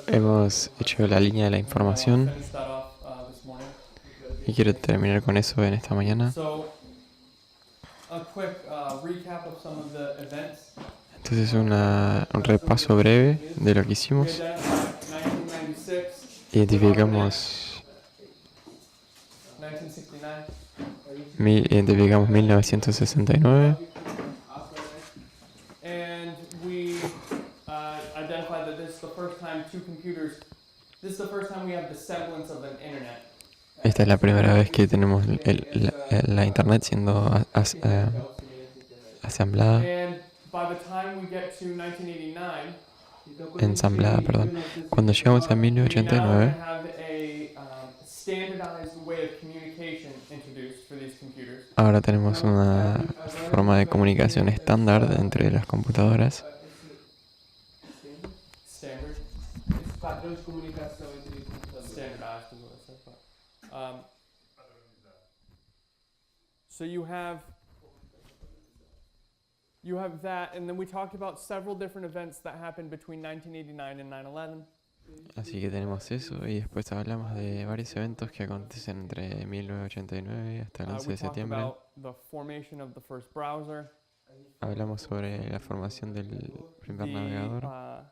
Hemos hecho la línea de la información y quiero terminar con eso en esta mañana. Entonces un repaso breve de lo que hicimos. Identificamos 1969. Esta es la primera vez que tenemos la internet siendo asamblada. Ensamblada, perdón. Cuando llegamos a 1989, ahora tenemos una forma de comunicación estándar entre las computadoras. So you have that, and then we talked about several different events that happened between 1989 and 9/11. Así que tenemos eso y después hablamos de varios eventos que acontecen entre 1989 hasta el 11 de septiembre. About the formation of the first browser. Hablamos sobre la formación del primer navegador.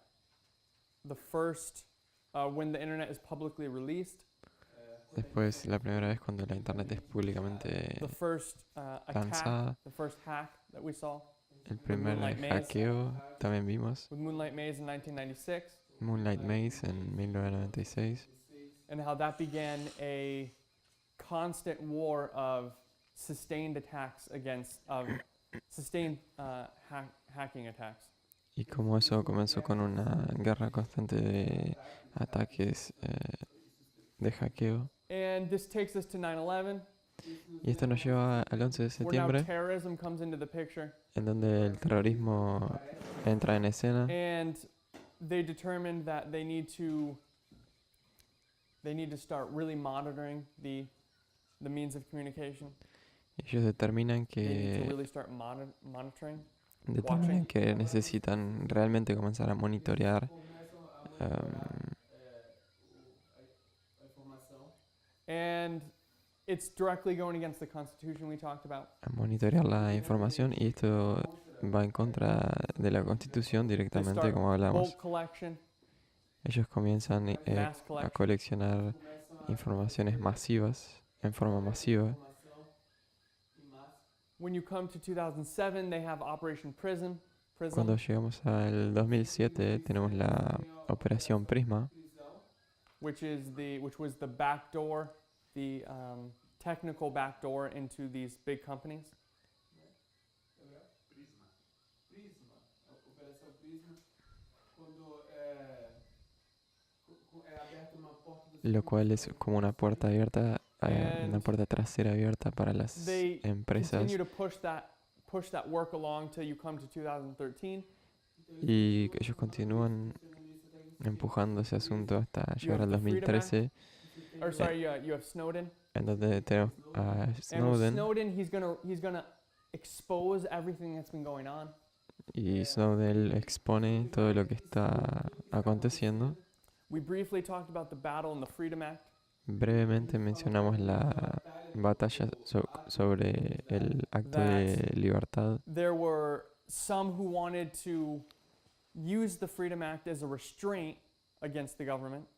The first when the internet is publicly released. Después, la primera vez cuando la internet es públicamente lanzada. The first hack that we saw. El primer hackeo también vimos. With Moonlight Maze in 1996. Moonlight Maze en 1996. And how that began a constant war of sustained attacks hacking attacks. Y cómo eso comenzó con una guerra constante de ataques de hackeo. And this takes us to 9/11. Y esto nos lleva al 11 de septiembre, en donde el terrorismo entra en escena. And they determined that they need to start really monitoring the means of communication. Ellos determinan que necesitan realmente comenzar a monitorear and it's directly going against the Constitution we talked about. A monitorear la información, y esto va en contra de la Constitución directamente, como hablamos. Ellos comienzan a coleccionar informaciones masivas, en forma masiva. When you come to 2007, they have Operation Prism. Cuando llegamos al 2007, tenemos la Operación Prisma, which was the backdoor, the technical backdoor into these big companies. Lo cual es como una puerta abierta, una puerta trasera abierta para las empresas. Y ellos continúan empujando ese asunto hasta llegar al 2013. En donde tenemos a Snowden. Y Snowden expone todo lo que está aconteciendo. Brevemente mencionamos la batalla sobre el acto de libertad. There were some who wanted to use the Freedom Act as a restraint against the government.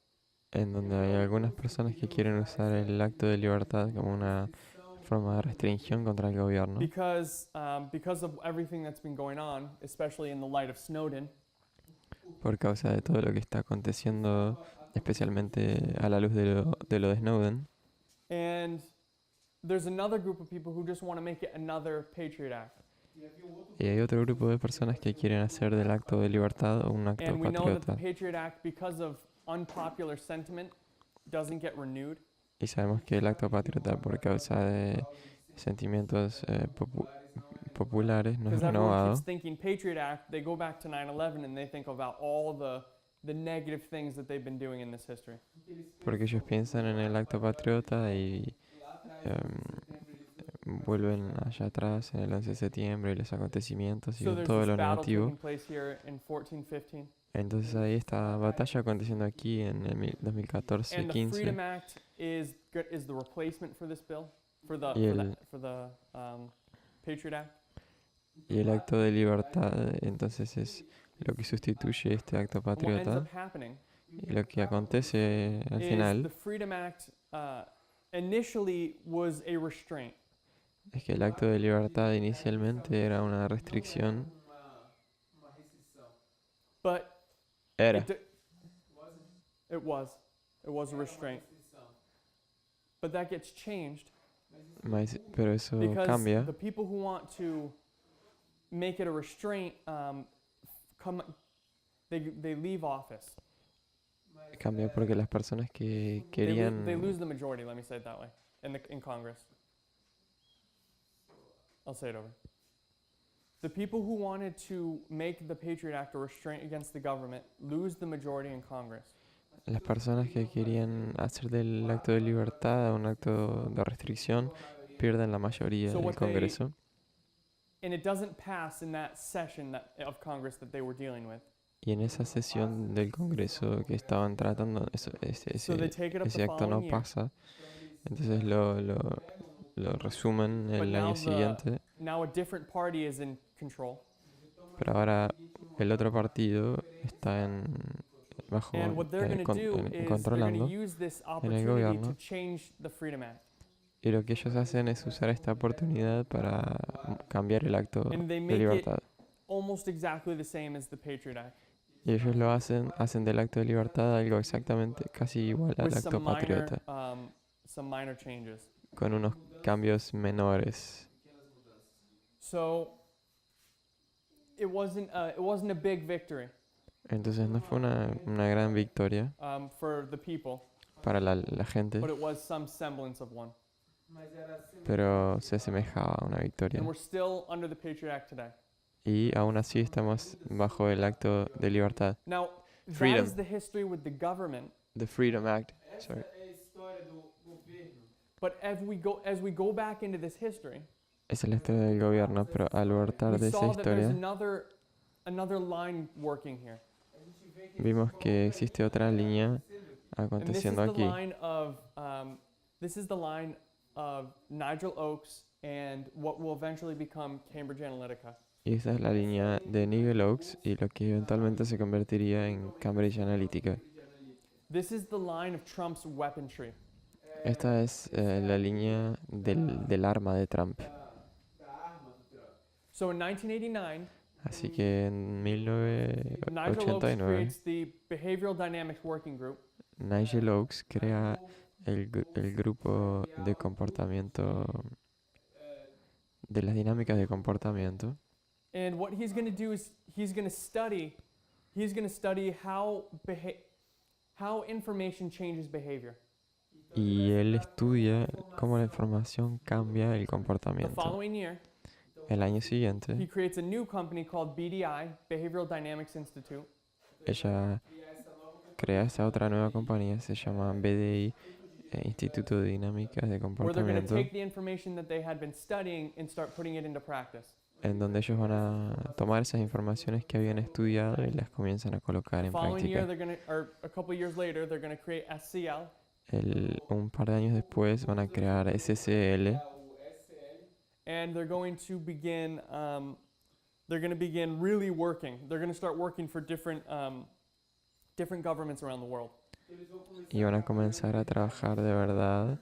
En donde hay algunas personas que quieren usar el acto de libertad como una forma de restricción contra el gobierno. Because of everything that's been going on, especially in the light of Snowden. Por causa de todo lo que está aconteciendo, especialmente a la luz de lo de Snowden. And there's another group of people who just want to make it another Patriot Act. Y hay otro grupo de personas que quieren hacer del acto de libertad un acto And we know that the patriota. Patriot Act, because of unpopular sentiment, doesn't get renewed. Y sabemos que el acto patriota, por causa de sentimientos populares, no es Because everyone keeps renovado, thinking Patriot Act, they go back to 9/11 and they think about all the negative things that they've been doing in this history. porque ellos piensan en el acto patriota y vuelven allá atrás en el 11 de septiembre y los acontecimientos y So ven there's todo this lo battle negativo. taking place here in 1415. Entonces hay esta batalla aconteciendo aquí en el And the 2014-15 Freedom Act is the replacement for this bill, for the y Patriot Act. y el acto de libertad entonces es lo que sustituye este acto And what ends patriota up happening y lo que acontece al is final the Freedom Act initially was a restraint. es que el acto de libertad inicialmente era una restricción. But Era. it was a restraint. But that gets changed Pero eso because cambia. the people who want to make it a restraint they leave office. Cambia porque las personas que They querían lose the majority, let me say it that way, in Congress. I'll say it over. The people who wanted to make the Patriot Act a restraint against the government lose the majority in Congress. las personas que querían hacer del acto de libertad un acto de restricción pierden la mayoría So del what they- Congreso And it doesn't pass in that session of Congress that they were dealing with. y en esa sesión del Congreso que estaban tratando So they take it up ese the acto no following year. pasa. Entonces lo resumen But el now año siguiente, now a different party is in control. pero ahora el otro partido está bajo And what they're going to do is they're going to controlando use this en el opportunity gobierno. to change the Freedom Act. Y lo que ellos hacen es usar esta oportunidad para cambiar el acto And they de make it libertad. almost exactly the same as the Patriot Act. Y ellos lo hacen del acto de libertad algo exactamente casi igual al With acto patriota, some minor changes. con unos cambios menores. So it wasn't a big victory Entonces no fue una gran victoria for the people, para la gente, but it was some semblance of one. pero se asemejaba a una victoria. And we're still under the Patriot Act today. Y aún así estamos bajo el acto de libertad. Now, Freedom. that is the history with the government. The Freedom Act. Sorry. But as we go back into this history, Es la historia del gobierno, pero al voltar we de esa saw that there's historia another line working here. vimos que existe otra línea And aconteciendo aquí. This is the line of Nigel Oakes and what will eventually become Cambridge Analytica. Y esa es la línea de Nigel Oakes y lo que eventualmente se convertiría en Cambridge Analytica. This is the line of Trump's weaponry. Esta es la línea del arma de Trump. So in 1989, Así que en Nigel Oakes 1989, creates the Behavioral Dynamics Working Group, Nigel Oakes crea el grupo de comportamiento, de las dinámicas de comportamiento. and what he's going to do is he's going to study how information changes behavior. Y él estudia cómo la información cambia el The comportamiento. following year, El año he siguiente, creates a new company called BDI, Behavioral Dynamics Institute, ella crea esta otra nueva compañía, se llama BDI, Instituto de Dinámicas de where they're going to Comportamiento, take the information that they had been studying and start putting it into practice. en donde ellos van a tomar esas informaciones que habían estudiado y las comienzan a colocar The en following year, práctica. a couple years later, they're going to create SCL, Un par de años después van a crear SCL and they're going to begin really working. They're going to start working for different governments around the world. y van a comenzar a trabajar de verdad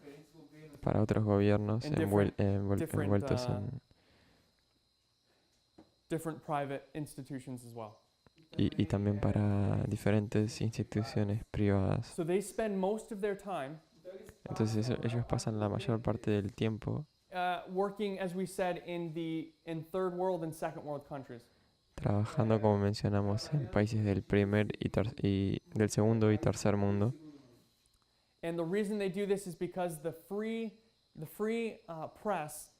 para otros gobiernos And different, envueltos en... Different private institutions as well. Y también para diferentes instituciones privadas. So they spend most of their time Entonces ellos pasan la mayor parte del tiempo working, as we said, in third world and second world countries. trabajando, como mencionamos, en países del del segundo y tercer mundo. And the reason they do this is because the free press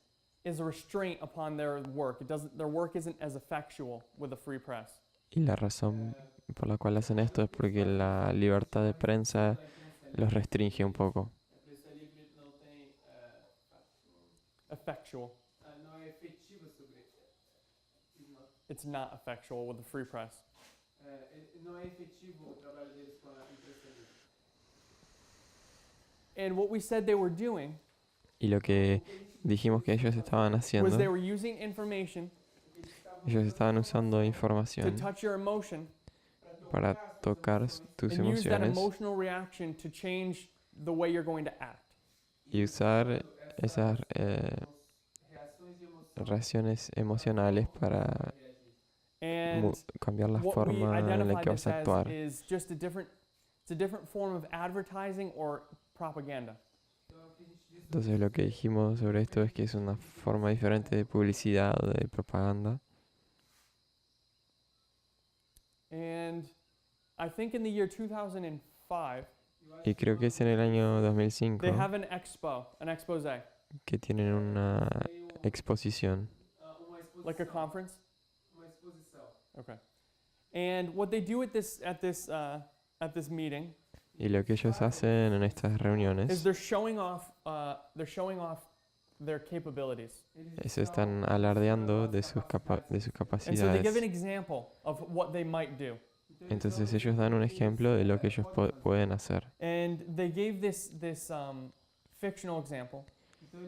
is a restraint upon their work. Their work isn't as effectual with a free press. Y la razón por la cual hacen esto es porque la libertad de prensa los restringe un poco. Effectual. It's not effectual with the free press. And what we said they were doing Y lo que dijimos que ellos estaban was they haciendo, were using information ellos estaban usando to información touch your emotion para tocar tus and use that emociones emotional reaction to change the way you're going to act. y usar esas reacciones emocionales para And cambiar la what we forma en la identified que this vas a as actuar. is just it's a different form of advertising or propaganda. Entonces lo que dijimos sobre esto es que es una forma diferente de publicidad o de propaganda. And I think in the year 2005, Y creo que es en el año 2005 they have an exposé, que tienen una exposición. like a conference. Okay. And what they do at this meeting Y lo que ellos hacen en estas is reuniones they're showing off their capabilities. es están alardeando de sus And so they give an capacidades. example of what they might do. Entonces ellos dan un ejemplo de lo que ellos pueden hacer. And they gave this fictional example.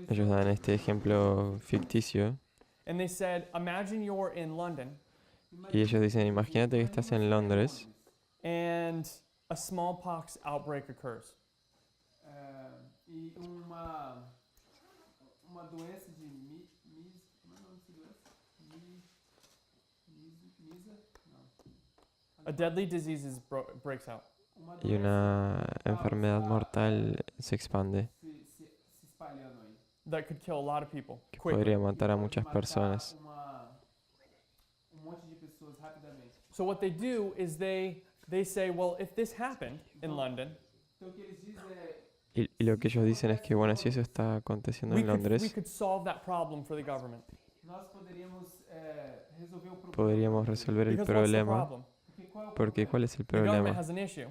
Ellos dan este ejemplo ficticio And they said, imagine you're in London y ellos dicen, imagínate que estás en Londres and a smallpox outbreak occurs. A deadly disease breaks out. y una enfermedad mortal se expande That could kill a lot of people que quickly. podría matar a muchas personas. So what they do is they say, well, if this happened in London, Y lo que ellos dicen es que, bueno, si eso está aconteciendo we en could Londres, solve that problem for the government. podríamos resolver el Because what's the problema. problem? Porque ¿cuál es el The government problema? has an issue.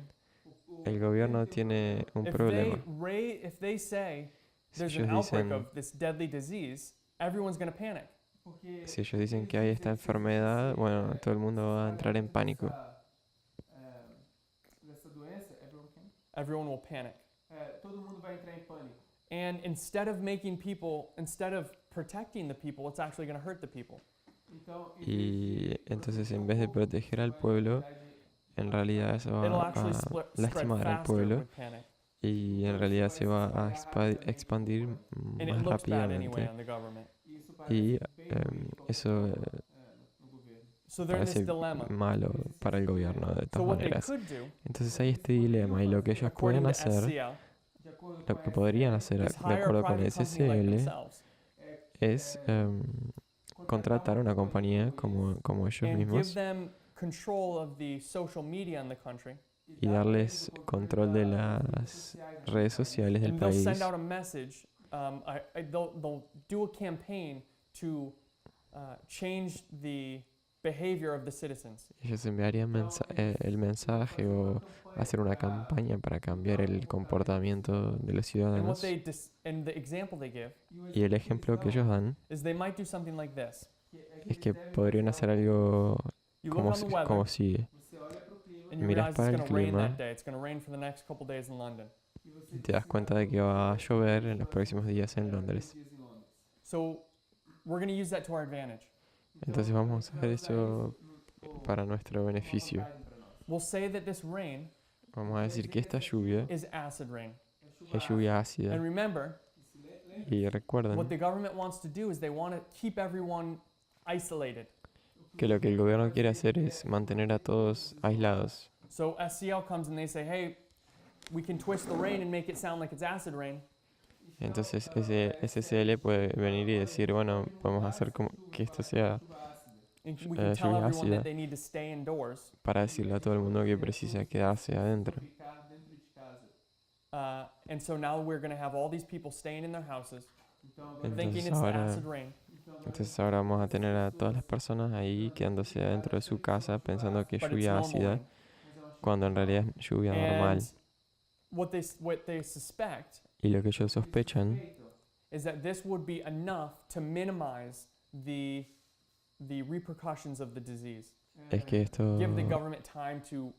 El gobierno tiene un problema. If they say Si there's an ellos outbreak dicen, of this deadly disease, everyone's going to panic. si ellos dicen que hay esta enfermedad, bueno, todo el mundo va a entrar en pánico. Everyone will panic. And instead of protecting the people, it's actually going to hurt the people. Y entonces en vez de proteger al pueblo, en realidad eso It'll va actually a spread lastimar al faster pueblo with panic. y en realidad se va a expandir And it más looks bad anyway rápidamente. on the government. Y eso So they're in this parece dilemma. malo para el gobierno de So todas what they maneras. could do, Entonces hay este dilema y lo que ellos according pueden to hacer, SCL, lo que podrían hacer is de hire a acuerdo con private company like SSL themselves es contratar una compañía como ellos and give mismos them control of the social media in the country. y darles control de las redes sociales del And they'll país. send out a message. They'll do a campaign to change the behavior of the citizens. Ellos enviarían el mensaje o hacer una campaña para cambiar el comportamiento de los And what ciudadanos. and the example they give Y el ejemplo que ellos dan is they might do something like this. es que podrían hacer algo You look como, on the weather como sigue. and you miras realize para it's el going to rain clima. that day. It's going to rain for the next couple days in London. Y te das cuenta de que va a llover en los próximos días en Londres. So we're going to use that to our advantage. Entonces vamos a hacer eso para nuestro beneficio. We'll say that this rain Vamos a decir que esta lluvia is acid rain. es lluvia ácida. And remember, Y what recuerden the government wants to do is they want to keep everyone isolated. que lo que el gobierno quiere hacer es mantener a todos aislados. So SCL comes and they say, hey, we can twist the rain and make it sound like it's acid rain. Entonces ese SSL puede venir y decir, bueno, podemos hacer como que esto sea And we can tell lluvia everyone ácida that they need to stay indoors. para decirle a todo el mundo que precisa quedarse adentro. And so now we're going to have all these people staying in their houses. thinking Entonces it's the ahora, acid rain. entonces ahora vamos a tener a todas las personas ahí quedándose dentro de su casa pensando que es But it's lluvia normal ácida, rain. cuando en realidad es lluvia And normal. what they suspect Y lo que ellos sospechan is that this would be enough to minimize the repercussions of the disease. es que Give the esto, government time to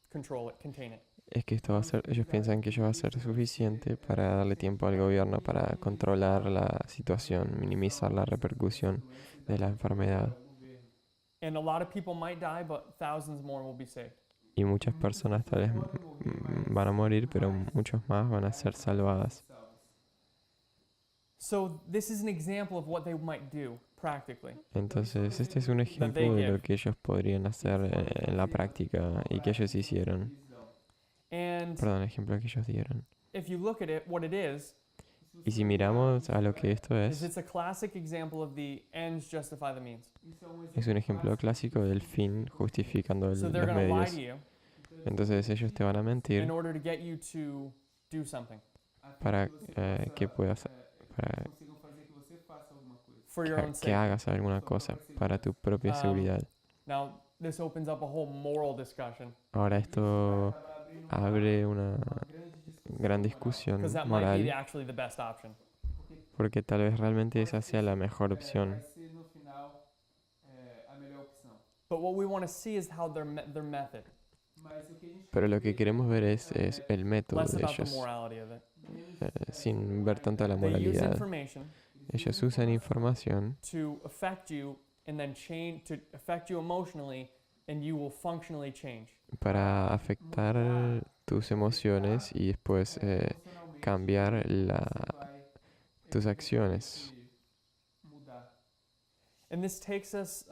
control it, contain it. es que esto va a ser, ellos piensan que ello va a ser suficiente para darle tiempo al gobierno para controlar la situación, minimizar la repercusión de la enfermedad. And a lot of people might die, but thousands more will be saved. Y muchas personas tal vez van a morir, pero muchos más van a ser salvadas. So this is an example of what they might do practically. Entonces, este es un ejemplo de lo que ellos podrían hacer en la práctica y que ellos hicieron. And Perdón, ejemplo que ellos dieron. if you look at it, what it is Y si miramos a lo que esto it's a classic example of the ends justify the means. es un ejemplo clásico del fin justificando So they're los going to lie medios. to you Entonces ellos te van a in mentir order to get you to do something para que puedas, para for your own que sake. hagas alguna cosa para tu propia seguridad. Now, this opens up a whole moral discussion Ahora esto abre una gran discusión because that might be moral actually the best option. porque tal vez realmente esa sea la mejor opción. But what we want to see is how their method, Pero lo que queremos ver es el método less de about the ellos, morality of it. sin ver tanto la They use moralidad. information Ellos usan información to affect you and then change, to affect you emotionally, and you will functionally change. para afectar tus emociones y después cambiar tus acciones. And this takes us,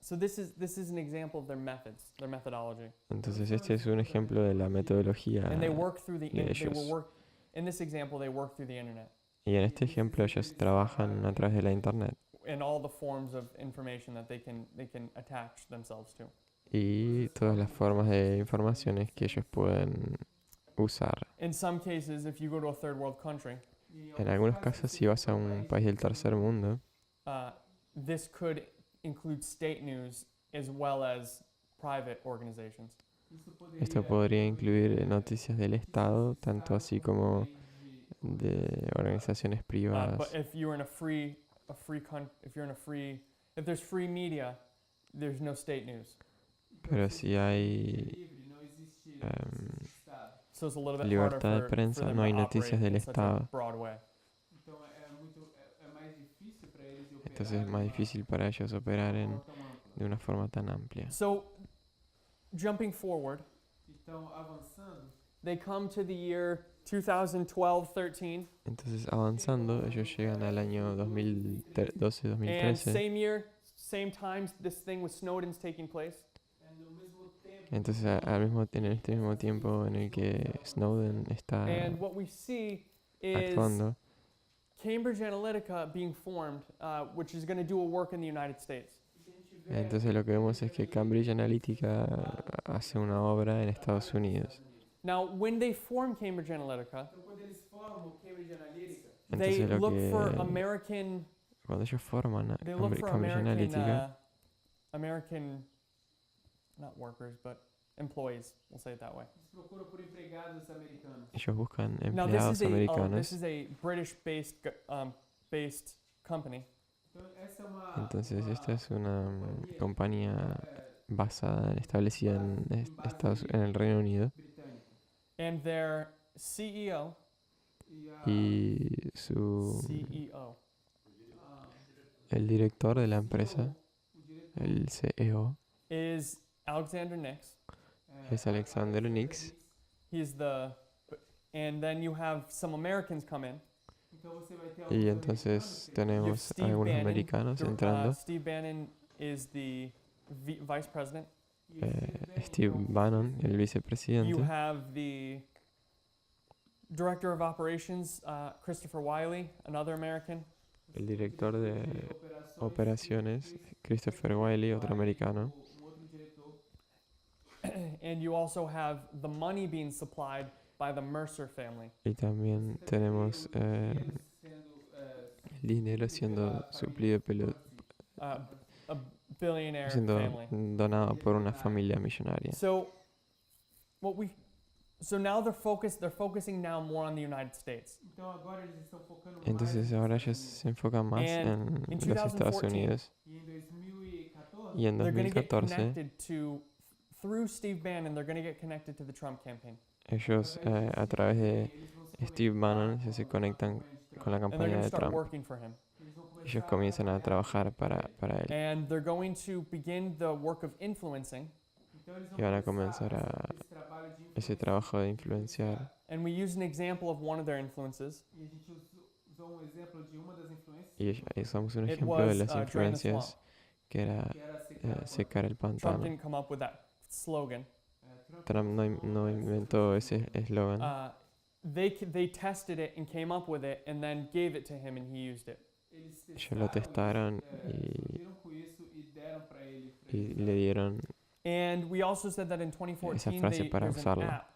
so this is an example of their methods, their methodology. Entonces este es un ejemplo de la metodología And they work through the, de they will ellos. work, in this example, they work through the internet Y en este ejemplo ellos trabajan a través de la internet and all the forms of information that they can attach themselves to. y todas las formas de informaciones que ellos pueden usar. In some cases, if you go to a third world country, En algunos casos si vas a un país del tercer mundo, this could include state news as well as private organizations. esto podría incluir noticias del Estado, tanto así como de organizaciones But privadas. if you're in if there's free media, there's no state news. Pero si hay em, So it's a little bit libertad harder de for prensa, them no to hay operate noticias del in such a Estado. broad way. Entonces es más difícil para ellos operar de una forma tan amplia. So, jumping forward, they come to the year 2012-13, Entonces avanzando, ellos llegan al año and 2012-2013. same year, same time, this thing with Snowden's taking place. Entonces en este mismo tiempo en el que Snowden está And what we see is actuando, Cambridge Analytica being formed, which is going to do a work in the United States. entonces lo que vemos es que Cambridge Analytica hace una obra en Estados Unidos. Now, when they form Cambridge Analytica, they Entonces look for American. cuando ellos forman a They look for Cambridge Analytica, American, not workers, but employees. We'll say it that way. ellos buscan Now, empleados this americanos. is a British-based based company, Entonces esta es una compañía establecida en el Reino Unido and their CEO, y el director de la empresa, el CEO, is Alexander Nix. es Alexander Nix. He's and then you have some Americans come in. Y entonces You have tenemos Steve algunos Bannon. americanos entrando. Steve Bannon is the vice president. Steve Bannon, el You vicepresidente. have the director of operations, Christopher Wiley, another American. El director de operaciones, Christopher Wiley, otro americano. And you also have the money being supplied by the Mercer family. Y también tenemos el dinero siendo suplido, A billionaire siendo family. donado por una familia millonaria. So now they're focusing now more on the United States. Entonces ahora ellos se enfocan más And en in los Estados 2014, Unidos. Y en they're going to get 2014 connected through Steve Bannon, they're going to get connected to the Trump campaign. ellos a través de Steve Bannon se conectan con la And they're campaña going to de start Trump. working for him. Ellos comienzan a trabajar para él. And they're going to begin the work of influencing. Y van a comenzar ese trabajo de influenciar. And we use an example of one of their influences. Y usamos un It ejemplo de was las Drain the influencias Swamp. que era secar el Trump pantano. didn't come up with that slogan. Trump no inventó ese eslogan. They tested it and came up with it and then gave it to him and he used it. Ellos lo testaron y le dieron And we also said that in 2014 esa frase para there's an usarla. app.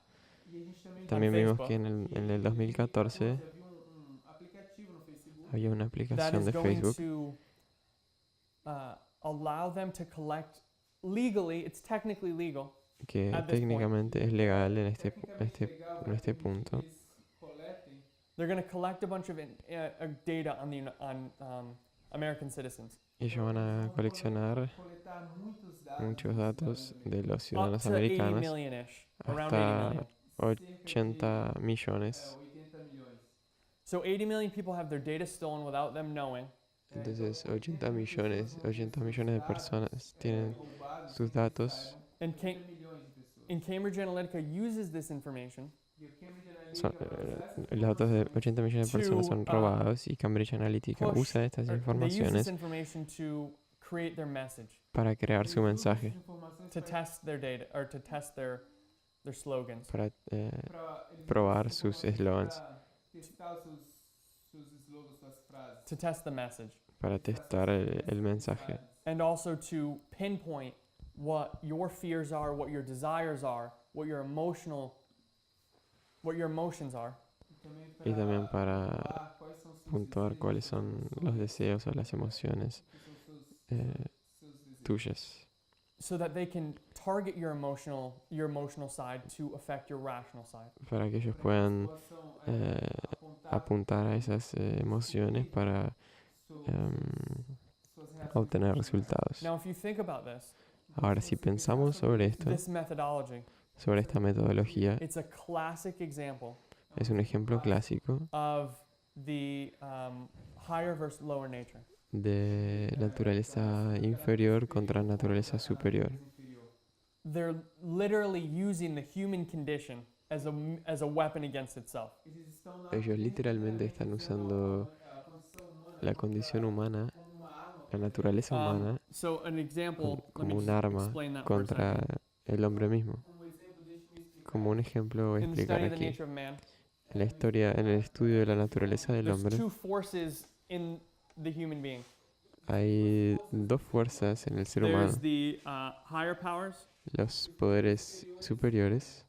También vimos Facebook. que en el 2014 había una That aplicación is de going Facebook to allow them to collect legally, it's technically legal, que at this técnicamente es legal en este punto. they're going to collect a bunch of data on American citizens. Y ellos van a coleccionar muchos datos de los Up ciudadanos to 80 americanos, million-ish, around 80 hasta million. 80 millones. So 80 million people have their data stolen without them knowing. Entonces 80 millones de personas tienen sus datos. And Cambridge Analytica uses this information Los datos de 80 millones de personas son robados y Cambridge Analytica usa estas they use this informaciones information to create their message, para crear su mensaje, to test their data or to test their slogans. para probar sus eslogans, To test the message. para testar el mensaje, And also to pinpoint what your fears are, what your desires are, what your emotions are. y también para puntuar cuáles son los deseos o las emociones tuyas, So that they can target your emotional side to affect your rational side. para que ellos puedan apuntar a esas emociones para obtener resultados. Now, if you think about this, Ahora, si pensamos sobre esto, this methodology, sobre esta metodología, it's a classic example es un ejemplo clásico of the higher versus lower nature. de naturaleza inferior contra naturaleza superior. They're literally using the human condition as a weapon against itself. Ellos literalmente están usando la condición humana, la naturaleza humana, So an example, let me como un just arma explain that for a contra second. el hombre mismo. Como un ejemplo voy a In the explicar study of the aquí. nature of man, En la historia, en el estudio de la naturaleza del there's hombre, two forces in the human being. hay dos fuerzas en el ser humano. There's the higher powers, Los poderes superiores,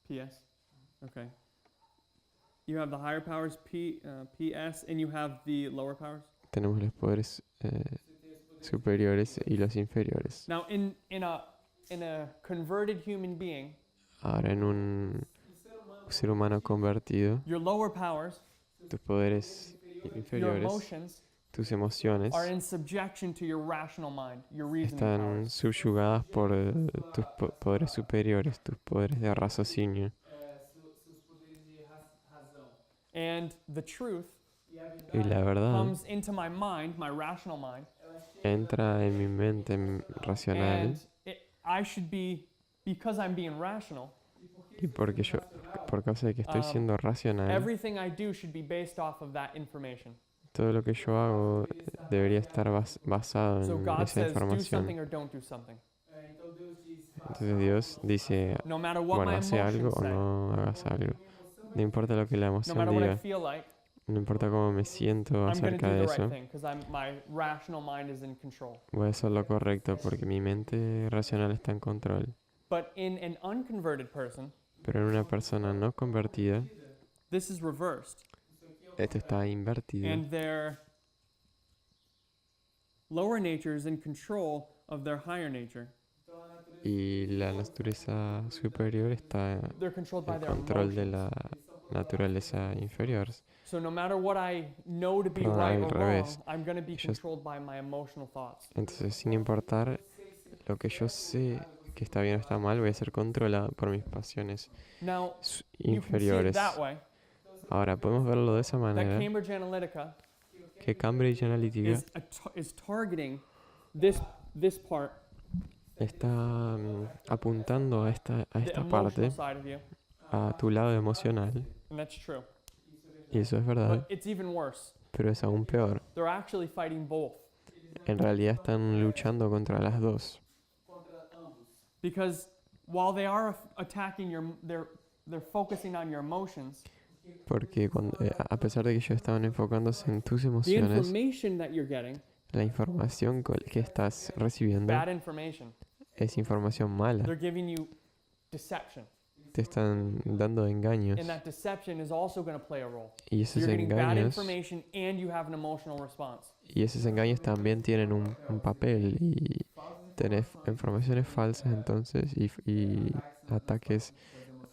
PS. Okay. You have the higher powers, PS, and you have the lower powers. tenemos los poderes superiores y los inferiores. Now, in a converted human being, Ahora en un ser humano convertido, your lower powers, tus poderes your inferiores, emotions, tus emociones, are in subjection to your rational mind, your reasoning están powers. subyugadas por tus poderes superiores, tus poderes de raciocinio. And the truth Y la verdad comes into my mind, my rational mind, entra en mi mente racional, and I should be, because I'm being rational, y porque yo, por causa de que estoy siendo racional, everything I do should be based off of that information. todo lo que yo hago debería estar basado So en God esa says, do something información. or don't do something. Entonces Dios dice, No matter what bueno, my hace algo emotions o say, no hagas algo. No importa lo que la no emoción matter what I diga, feel like, no importa cómo me siento I'm going to acerca do de the right eso, thing because my rational mind is in control. voy a hacer lo correcto porque mi mente racional está en control. But in an unconverted person, Pero en una persona no convertida, this is reversed. esto está invertido. And their lower nature is in control of their higher nature. Y la naturaleza superior está They're controlled by en their control de emotions. la naturaleza inferior. So no matter what I know to be Perdón, right al or wrong, revés. I'm going to be Ellos- controlled by my emotional thoughts. Entonces, sin importar lo que yo sé que está bien o está mal, voy a ser controlado por mis pasiones Now, you can see it inferiores. that way. Ahora, podemos verlo de esa That manera, Cambridge Analytica que Cambridge Analytica is targeting this part, está apuntando a the esta emotional parte, side of you, a tu lado emocional, and that's true. y eso es verdad, But it's even worse. pero es aún peor. They're actually fighting both. En realidad están luchando contra las dos, Because while they are attacking they're focusing on your emotions, porque a pesar de que ellos estaban enfocándose en tus the emociones, information that you're getting, la información que estás recibiendo bad information, es información mala. they're giving you deception. Te están dando engaños. And that deception is also going to play a role. Y So esos you're getting bad engaños, information and you have an emotional response. también tienen un papel y tenés informaciones falsas entonces y ataques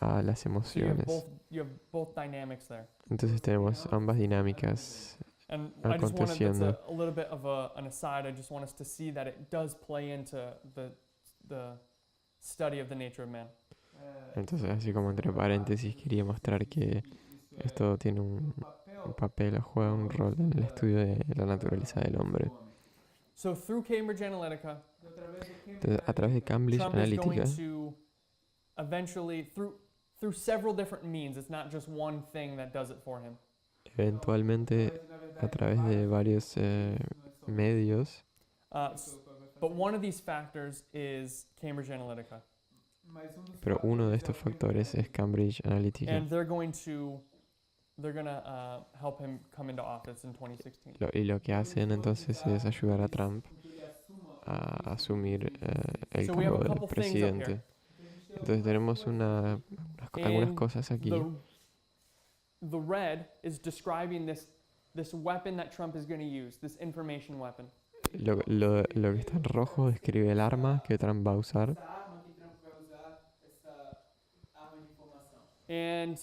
a las So emociones. you have both dynamics there. Entonces tenemos ambas dinámicas And I just wanted, that's aconteciendo. a little bit of an aside, I just want us to see that it does play into the study of the nature of man. Entonces, así como entre paréntesis, quería mostrar que esto tiene un papel, juega un rol en el estudio de la naturaleza del hombre. So through Cambridge Analytica, Entonces, a través de Cambridge Trump is going Analytica, to eventually, through several different means, it's not just one thing that does it for him. eventualmente, a través de varios medios, But one of these factors is Cambridge Analytica. pero uno de estos factores es Cambridge Analytica. And they're going to help him come into office in 2016. Y lo que hacen entonces es ayudar a Trump a asumir el So we have cargo a de couple things up presidente. here. Entonces tenemos algunas And cosas aquí. The red is describing this weapon that Trump is going to use, this information weapon. Lo que está en rojo describe el arma que Trump va a usar. And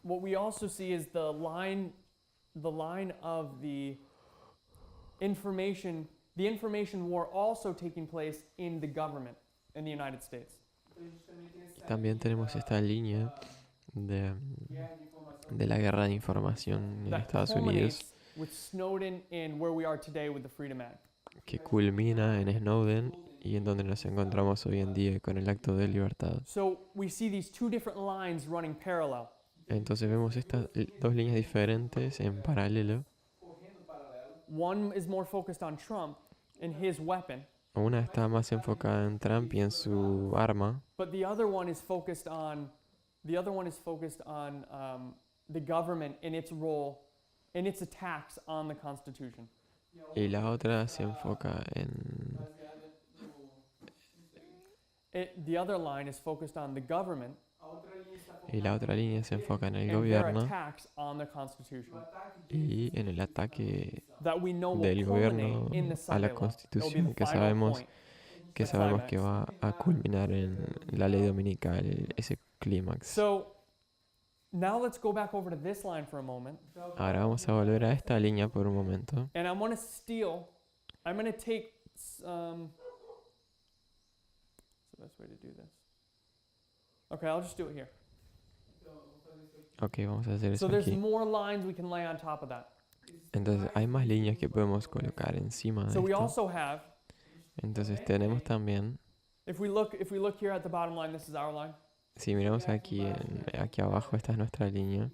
what we also see is the line of the information war also taking place in the government in the United States. También tenemos esta línea de la guerra de información en That Estados culminates Unidos with Snowden and where we are today with the Freedom Act. que culmina en Snowden y en donde nos encontramos hoy en día con el acto de libertad. So we see these two different lines running parallel. Entonces vemos estas dos líneas diferentes en paralelo. One is more focused on Trump and his weapon, Una está más enfocada en Trump y en su arma, but the other one is focused on the government and its role and its attacks on the Constitution. y la otra se enfoca en... The other line is focused on the government Y la otra línea se enfoca en el and their gobierno attacks on the Constitution y en el ataque that we know will del gobierno culminate in the a Sunday la law. It'll be Constitución the que final sabemos point. que the sabemos climax. que va a culminar en la ley dominical, ese clímax. So now let's go back over to this line for a moment, Ahora vamos a volver a esta línea por un momento and I'm going to take what's the best way to do this? Okay, I'll just do it here. Ok, vamos a hacer So eso there's aquí. more lines we can lay on top of that. Entonces hay más líneas que podemos colocar encima de So we esto. also have, Entonces tenemos también, if we look here at the bottom line, this is our line. si miramos aquí abajo, esta es nuestra línea.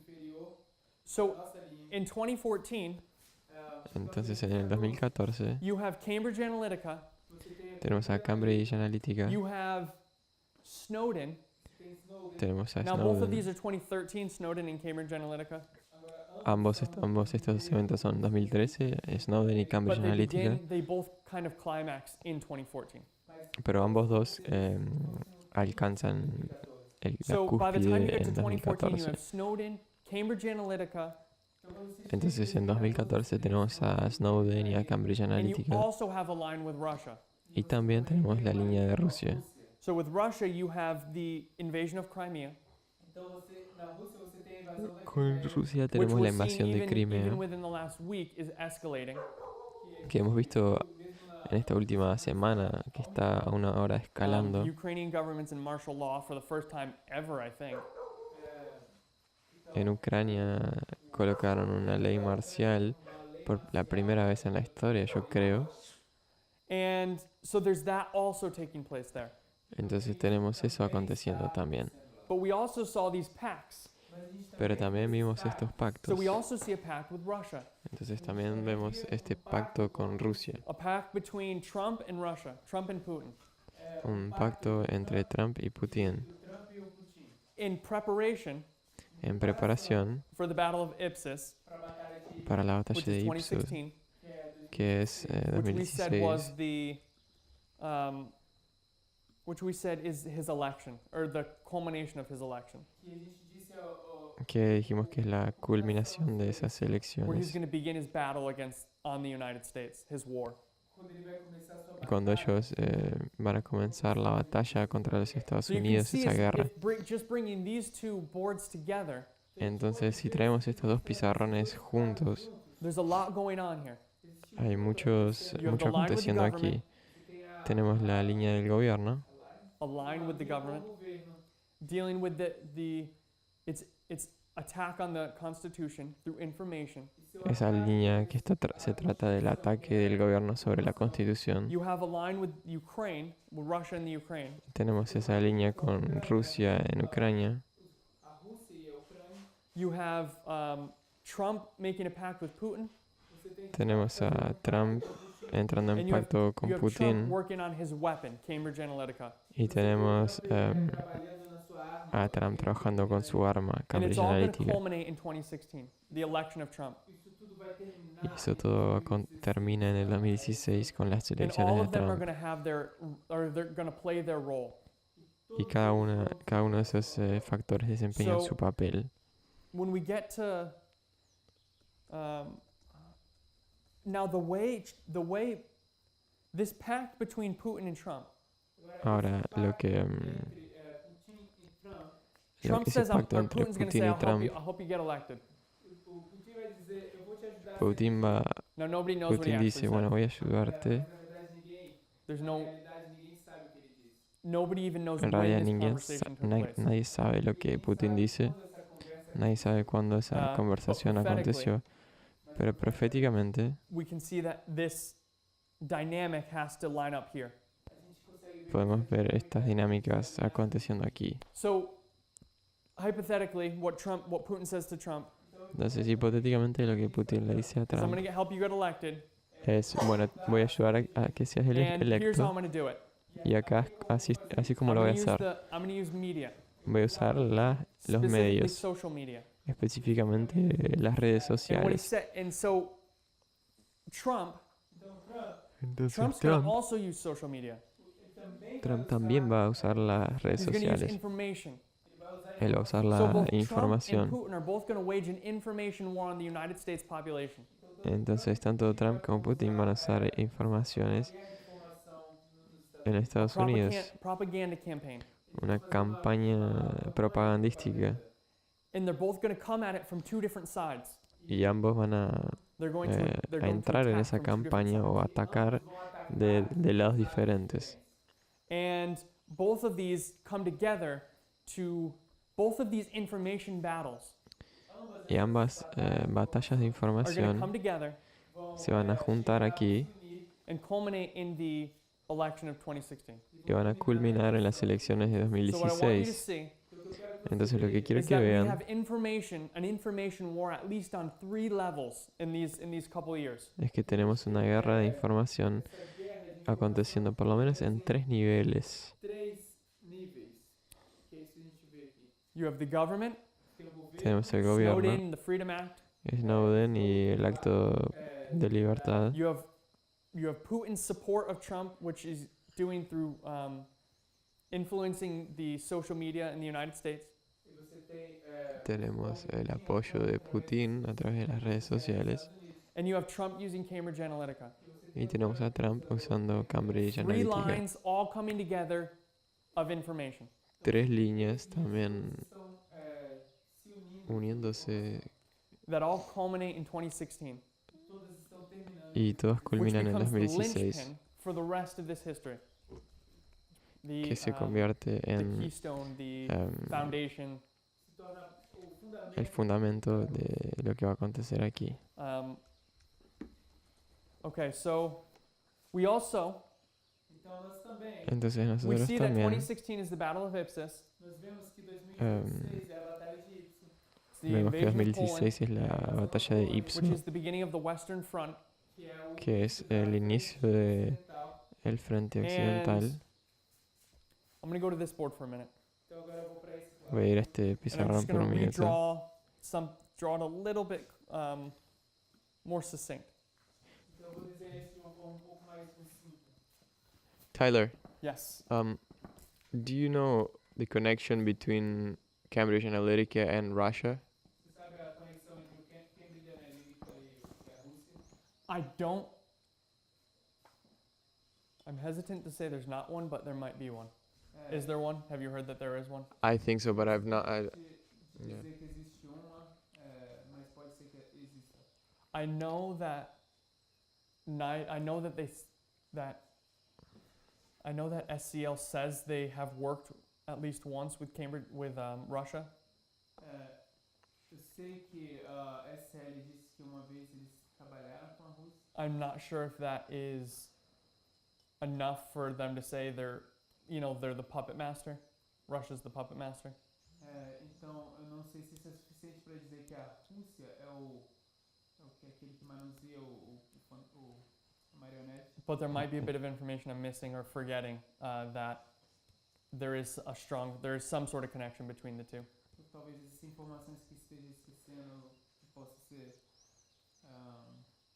So in 2014, Entonces en el 2014 you have Cambridge Analytica, tenemos a Cambridge Analytica, you have Snowden. tenemos a Now both of these Snowden. are 2013, Snowden and Cambridge Analytica. Ambos estos eventos son 2013, Snowden y Cambridge But Analytica, they both kind of climax in 2014. pero ambos dos alcanzan la So by the time you cúspide get to en 2014, you 2014. have Snowden, Cambridge Analytica, Entonces en 2014 tenemos a Snowden y a Cambridge and you Analytica also have a line with Russia. y también tenemos la línea de Rusia. So with Russia, you have the invasion of Crimea, Con Rusia which tenemos la we're seeing invasión de even Crimea, within the last week is escalating. que hemos visto en esta última semana que está a una hora escalando. Ukrainian government's in martial law for the first time ever, I think. En Ucrania colocaron una ley marcial por la primera vez en la historia, yo creo. And so there's that also taking place there. Entonces tenemos eso aconteciendo también. But we also saw these pacts. Pero también vimos estos So pactos. we also see a pact with Russia. Entonces también vemos este pacto con Rusia. A pact between Trump and Russia, Trump and Putin, Un pacto entre Trump y Putin in preparation en preparación for the Battle of Ipsus, para la which batalla de is Ipsus, 2016, que es which we said 2016, was which we said is his election, or the culmination of his election, que dijimos que es la culminación de esas where he's elecciones. going to begin his battle on the United States, his war. Cuando ellos van a comenzar la batalla contra los Estados So you can Unidos, see esa guerra. just bringing these two boards together, Entonces, si traemos estos dos pizarrones juntos, there's a lot going on here. hay mucho aconteciendo aquí. Tenemos la línea del gobierno, Aligned with the government, dealing with its attack on the Constitution through information. esa línea que se trata del ataque del gobierno sobre la Constitución. You have aligned with Ukraine, with Russia and the Ukraine. Tenemos esa línea con Rusia en Ucrania. You have Trump making a pact with Putin, Tenemos a Trump entrando en and you have pacto con Trump Putin. working on his weapon, Cambridge Analytica. Y tenemos a Trump trabajando con su arma, And it's Cambridge all going to Analytica. culminate in 2016, the election of Trump. Y eso todo termina en el 2016 con las And elecciones all de of them are Trump. going to have they're going to play their role. Y cada uno de esos factores desempeñan So- su papel. When we get to now the way this pact between Putin and Trump. Ahora, lo que Trump ese says, pacto or entre Putin's going to Putin say, y I'll Trump, help you get elected. Putin Now nobody knows what he Putin actually dice, said. bueno, voy a ayudarte. There's nobody even knows En when realidad this ninguém conversation took place. nadie sabe lo que Putin dice. Nadie sabe cuándo esa But conversación aconteció. Pero proféticamente We can see that this dynamic has to line up here. podemos ver estas dinámicas aconteciendo aquí. So hypothetically, what Putin says to Trump Entonces, hipotéticamente lo que Putin le dice a is, I'm Trump going to help you get elected, es, bueno, voy a ayudar a que seas and here's how I'm electo. going to do it. Y acá, así como I'm lo voy a going to use hacer. I'm going to use media, Voy a usar los specifically medios, social media. específicamente las redes And what he sociales. said, and so Trump's Entonces going to Trump also use social media. también va a usar las redes He's going to use sociales. information. Él va a usar So la both Trump and información. Putin are both going to wage an information war on the United States population. Entonces tanto Trump como Putin van a usar informaciones en Estados Unidos. Propaganda campaign. Una campaña propagandística. And they're both going to come at it from two different sides. Y ambos van They're going to, they're a going to entrar en attack esa from two different campaña o sides. atacar de lados diferentes. And both of these come together to, both of these information battles Y ambas batallas de are going to come información together se van a juntar aquí and culminate in the election of 2016. y van a culminar en las elecciones de So what I want you to 2016. see Entonces lo que quiero is que that we vean have an information war at least on 3 levels in these couple of years. es que tenemos una guerra de información aconteciendo por lo menos en 3 niveles. You have the government, Tenemos el Snowden, gobierno, the Freedom Act. Snowden y el acto de libertad. You have Putin's support of Trump, which is doing through influencing the social media in the United States. Tenemos el apoyo de Putin a través de las redes sociales. And you have Trump using Cambridge Analytica. Y tenemos a Trump usando Cambridge Three Analytica. lines all coming together of information. 3 líneas también uniéndose That all culminate in 2016. y todas Which culminan en becomes the 2016, linchpin for the rest of this history. que se The convierte the en keystone, the em, foundation. el fundamento de lo que va a acontecer aquí. Okay, so we also Entonces we nosotros see that también 2016 is the Battle of Ipsus. It's the vemos que invasion of Poland, 2016 es la batalla de which Ipso, is the beginning of the Western Front. que es el inicio del frente occidental. I'm going to go to this board for a minute. Voy a ir a este And I'm pizarrón just por going un to minuto. draw it a little bit more succinct. Tyler, Yes. do you know the connection between Cambridge Analytica and Russia? I don't. I'm hesitant to say there's not one, but there might be one. Is there one? Have you heard that there is one? I think so, but I've not. Yeah. I know that. I know that I know that SCL says they have worked at least once with Cambridge with Russia. Eu sei que a SL disse que uma vez eles trabalharam com a Rússia. I'm not sure if that is enough for them to say they're the puppet master. Russia's the puppet master. Então, eu não sei se isso é suficiente para dizer que a Rússia é aquele que manuseia a marionete. But there might be a bit of information I'm missing or forgetting that there is some sort of connection between the two. Talvez existem informações que esteja esquecendo que possa ser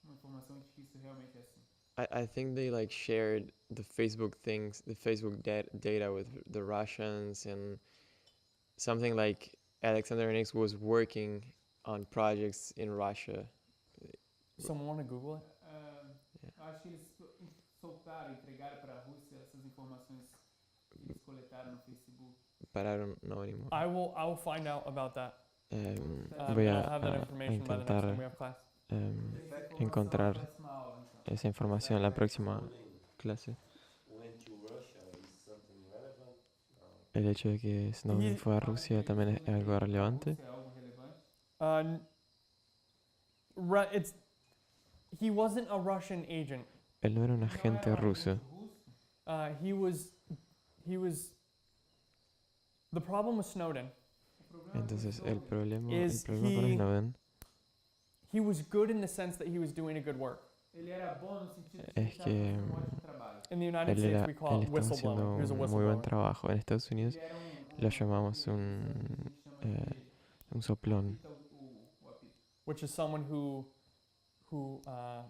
uma informação de que isso realmente é assim. I think they like shared the Facebook things, the Facebook data with the Russians, and something like Alexander Nix was working on projects in Russia. Someone want to Google it? Eu acho que eles soltaram, entregaram para a Rússia essas informações que eles coletaram no Facebook. But I don't know anymore. I will find out about that. Voy I'll have that a information by the next time intentar we have class. encontrar esa información en la próxima clase. El hecho de que Snowden fue a Rusia también es algo relevante. He wasn't a Russian agent. Él no era un agente ruso. He was. The problem with Snowden. Entonces el problema Is con he- Snowden He was good in the sense that he was doing a good work. Ele era bom no sentido de es que que ele estava fazendo um ótimo trabalho. In the United él States, we call it estaba haciendo whistleblowing. Here's a un muy buen whistleblower, trabajo. En Estados Unidos Ele era lo llamamos un soplón, which is someone who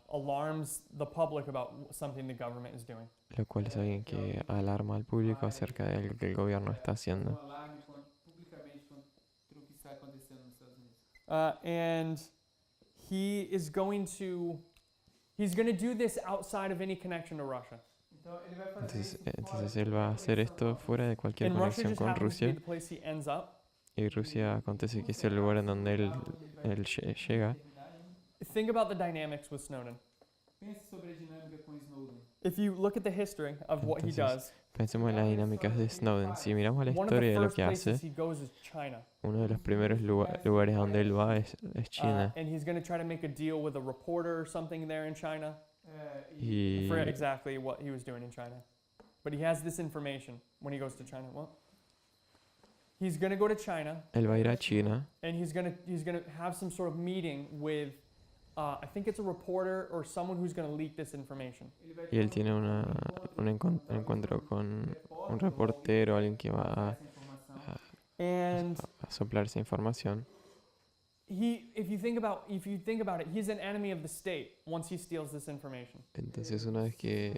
alarms the public about something the government is doing. lo cual es alguien que alarma al público acerca de algo que el gobierno está haciendo. Um alarme publicamente contra o que está acontecendo nos Estados Unidos. And he's going to do this outside of any connection to Russia. Então ele vai fazer isso Entonces él va a hacer esto fuera de cualquier And Russia conexión just con happens to be Rusia. the place he ends up. Y Rusia acontece que es el lugar en donde él llega. Think about the dynamics with Snowden. Pense sobre a dinâmica com Snowden. If you look at the history of what he Entonces, does, Pensemos en las dinámicas de Snowden. Si miramos la one of the historia de lo first que places hace, he goes is China. uno de los primeros lugares a donde él va es China. And he's going to try to make a deal with a reporter or something there in China. I Y forget exactly what he was doing in China. But he has this information when he goes to China. Well, he's going to go to China él va a ir a China and he's going to have some sort of meeting with I think it's a reporter or someone who's going to leak this information. y él tiene un encuentro con un reportero, alguien que va And a soplar esa información. if you think about it, he's an enemy of the state once he steals this information. Entonces una vez que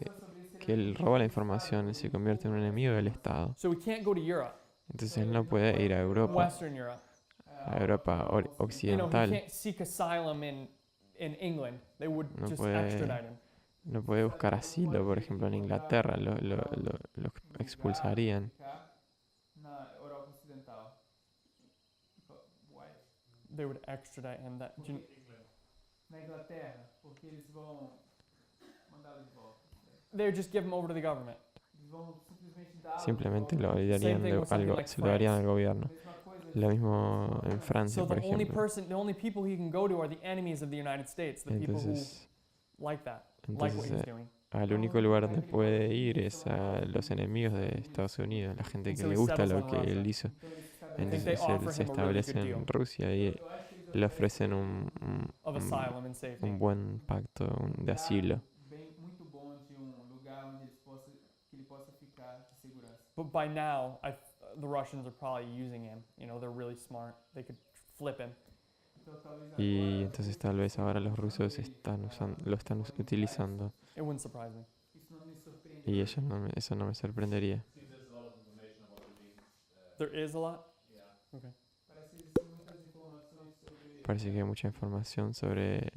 que él roba la información y se convierte en un enemigo del Estado. So he can't go to Europe, Entonces él no puede ir a Europa, Western Europe. He occidental. can't seek asylum in England. They would No just puede, extradite him. no puede buscar asilo, por ejemplo, en Inglaterra. Lo expulsarían. Na Europa Ocidental. Why? They would extradite him. Na Inglaterra, porque eles vão mandá-lo de volta. They would just give him over to the government. Eles vão simplesmente dar Simplemente de volta. darían Same thing with something like se lo darían al gobierno. Mesma coisa. Lo mismo en Francia, So por the only ejemplo. the only people he can go to are the enemies of the United States, the people who Entonces, like that, like what he's doing. al único lugar donde puede ir es a los enemigos de Estados Unidos, la gente que So le he gusta settles lo on que Russia. él hizo. Então eles estabelecem think they Entonces él offer se him a really establece good en deal. Rusia y Eu acho que eles le ofrecen Of asylum and safety. un buen pacto de asilo. bem muito bom de lugar onde que ele possa ficar de segurança. But by now, the Russians are probably using him. You know, they're really smart. They could flip him. Então talvez Y agora entonces tal vez ahora los rusos lo están utilizando. It wouldn't surprise me. isso não me surpreende. Y eso no me sorprendería. There is a lot. Parece que existem muitas informações sobre Parece que hay mucha información sobre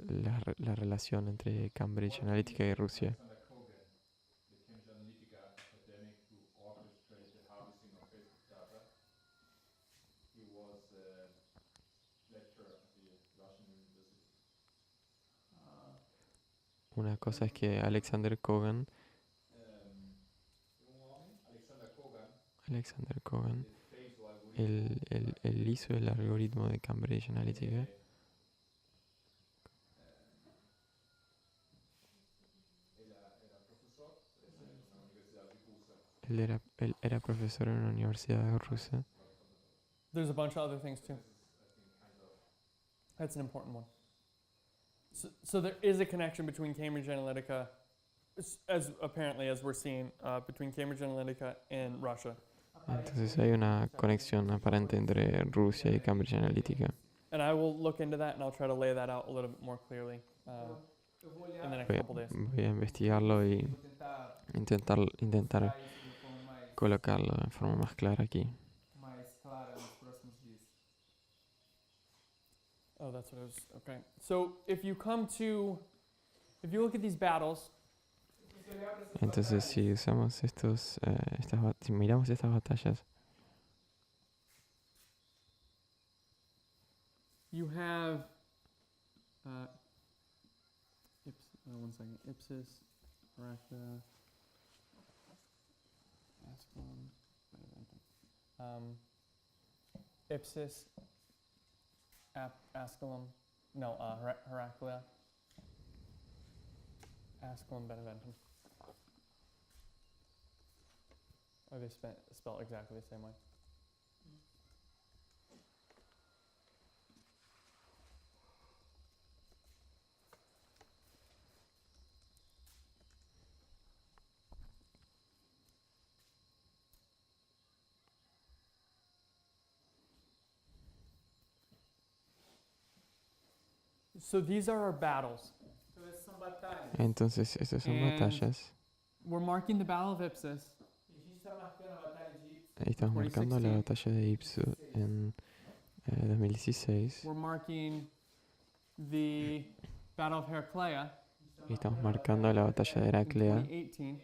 la relación entre Cambridge Analytica y Rusia. ah, Una cosa es que Alexander Kogan, él hizo el algoritmo de Cambridge Analytica. Él era profesor en una universidad rusa. There's a bunch of other things too. That's an important one. So there is a connection between Cambridge Analytica, as apparently as we're seeing, between Cambridge Analytica and Russia. Entonces hay una conexión aparente entre Rusia y Cambridge Analytica. And I will look into that and I'll try to lay that out a little bit more clearly eu vou olhar in the next Voy a, couple days. voy a investigarlo y vou tentar intentar usar isso de uma forma mais colocarlo de forma más clara aquí. clara nos próximos dias. Oh, that's what I was. Okay. So if you look at these battles, Se olhar para essas Entonces si usamos si miramos estas batallas, you have one second. Ipsis, Heraclea, Ascalon, Ipsis, Ascalon, no, Heraclea, Ascalon, Beneventum. Are they spelled exactly the same way? So these are our battles. Então essas são batalhas. entonces estas son And- batallas. We're marking the Battle of Ipsus. E a gente está marcando a batalha de Ahí estamos marcando la 2016. batalla de Ipsu en 2016. We're marking the Battle of Heraclea Y estamos marcando la batalla de in Heraclea 2018.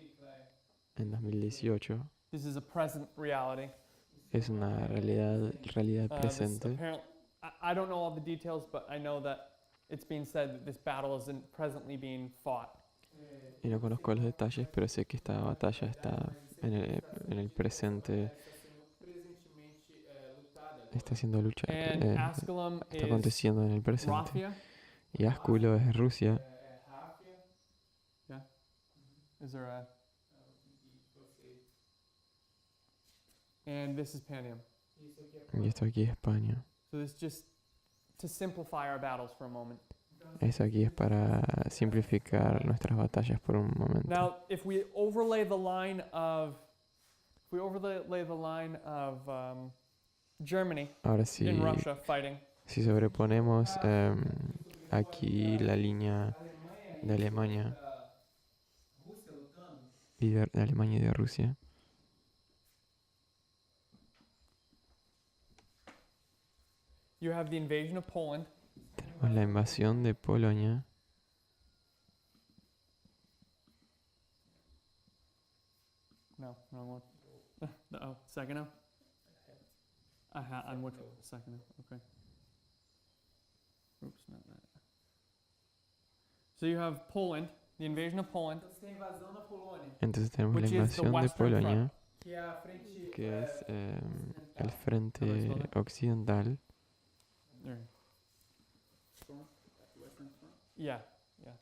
en 2018. This is a present reality. Es una realidad presente. I don't know all the details, but I know that it's being said that this battle is presently being fought. eh, Y no conozco los detalles, pero sé que esta batalla está en el presente, está sendo presentemente lutada. está siendo lucha, And Ascalon está is aconteciendo en el presente. Raphia. Y Asculo es Rusia. Ráfia. Yeah. Is there a? And this is Panium. Isso aqui é Y esto aquí es España. So this just to simplify our battles for a moment. Eso aquí es para simplificar nuestras batallas por un momento. Now, if we overlay the line of, Germany Ahora sí, in Russia fighting, si sobreponemos aquí la línea de Alemania Rússia lutando. y de Alemania y de Rusia. You have the invasion of Poland. Tenemos la invasión de Polonia. No, wrong one. No, second now. On which one? Second now. Okay. Oops, not that. So you have Poland, the invasion of Poland, Então você tem a invasão na Polônia, Entonces tenemos la which is the invasión de Western Polonia, Front. que é a frente que es el ocidental. frente occidental. There. Western Front. Yeah, yeah.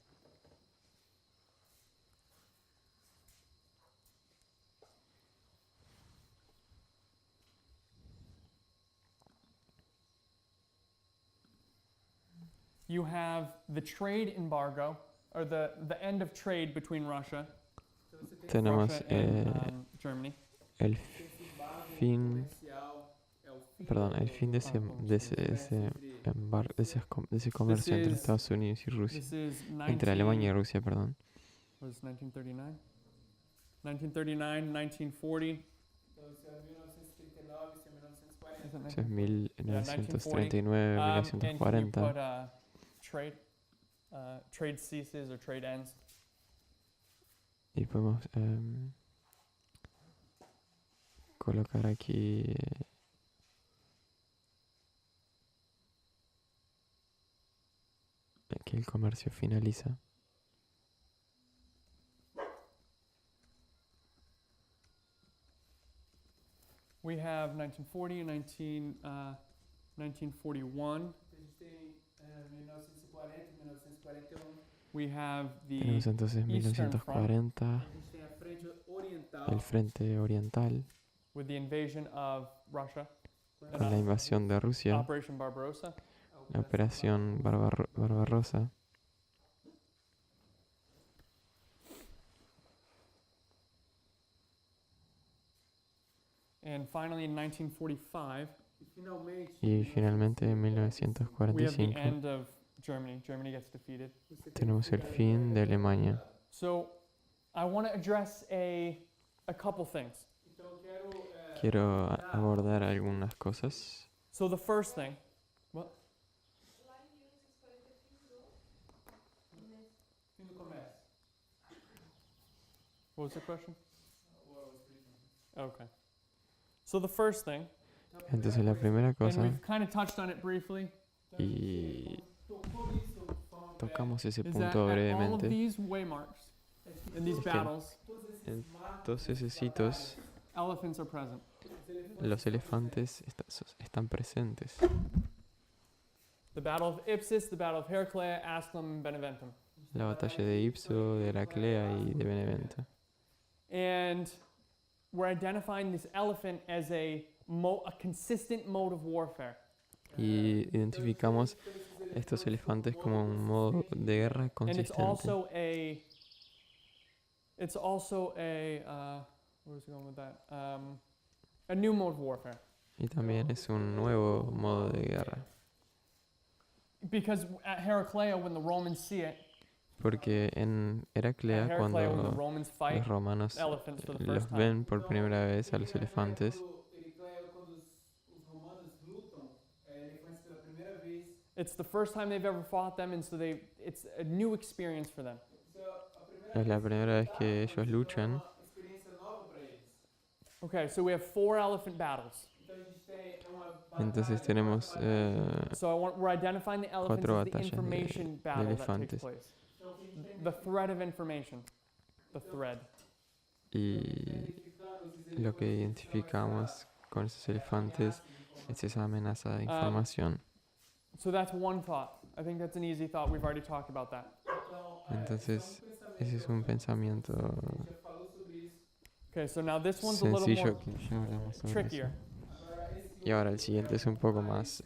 You have the trade embargo, or the end of trade between Russia, Então você tem Tenemos Russia and Germany. el esse embargo fin, comercial, é o fim perdón, el fin de ese, de ese, de ese comercio entre is- Estados Unidos y Rusia. This is Entre Alemania y Rusia, perdón. what is 1939? 1939, 1940. Então isso é 1939, isso é 1940. Is it Eso es 1940? 1939, And you 1940. put trade ceases or trade ends. Y podemos colocar aquí que el comercio finaliza. We have 1940, 1941. A gente tem 1940, 1941. We have the Tenemos entonces Eastern Front 1940, A gente tem a frente oriental. el frente oriental, with the invasion of Russia, con la invasión de Rusia, Operation Barbarossa. la operación Barbarossa. And finally, in 1945, E finalmente, Y finalmente en we have the 1945 end of Germany. Germany gets defeated. você tem tenemos el fin de Alemania. So, I want to address a couple things. Então eu quero Quiero abordar algunas cosas. So the first thing, fim do comércio. what was the question? Ou os briefings. Okay. So the first thing, Então, a Entonces la primeira primera and cosa, we've kind of touched on it briefly, coisa, y tocou nisso de forma breve, tocamos ese is that punto at all of brevemente. these waymarks é que in these Es que- battles, todos esses en marcos, todos esos hitos, elephants are present. los elefantes están presentes. The Battle of Ipsus, the Battle of Heraclea, Asculum, and Beneventum. La batalla de Ipso, de Heraclea y de Benevento. And we're identifying this elephant as a consistent mode of warfare. Y identificamos estos elefantes como un modo de guerra And consistente. it's also a where's it going with that? A new mode of warfare. Y también es un nuevo modo de guerra. Because at Heraclea, when the Romans see it, Porque en at Heraclea, Heraclea, when the cuando Romans fight los romanos elephants for the los first time, ven por primera vez a los elefantes, Quando os romanos lutam elefantes pela primeira vez, it's the first time they've ever fought them, and so it's a new experience for them. isso é a primeira es la primera vez que ellos luchan. uma experiência nova para eles. Okay, so we have 4 elephant battles. Então a gente tem uma Entonces tenemos So we're identifying the elephants Cuatro as the batallas de information battle that takes elefantes. place. Então, o que a gente tem The thread of information. The thread. y identificando esses lo que identificamos con esos elefantes es esa amenaza de información. So that's one thought. I think that's an easy thought. We've already talked about that. Então, Entonces, ese es un pensamiento a gente já falou sobre isso. Okay, so now this one's a little sencillo more que ya hablamos sobre trickier. eso. Agora, esse Y ahora el siguiente es un poco más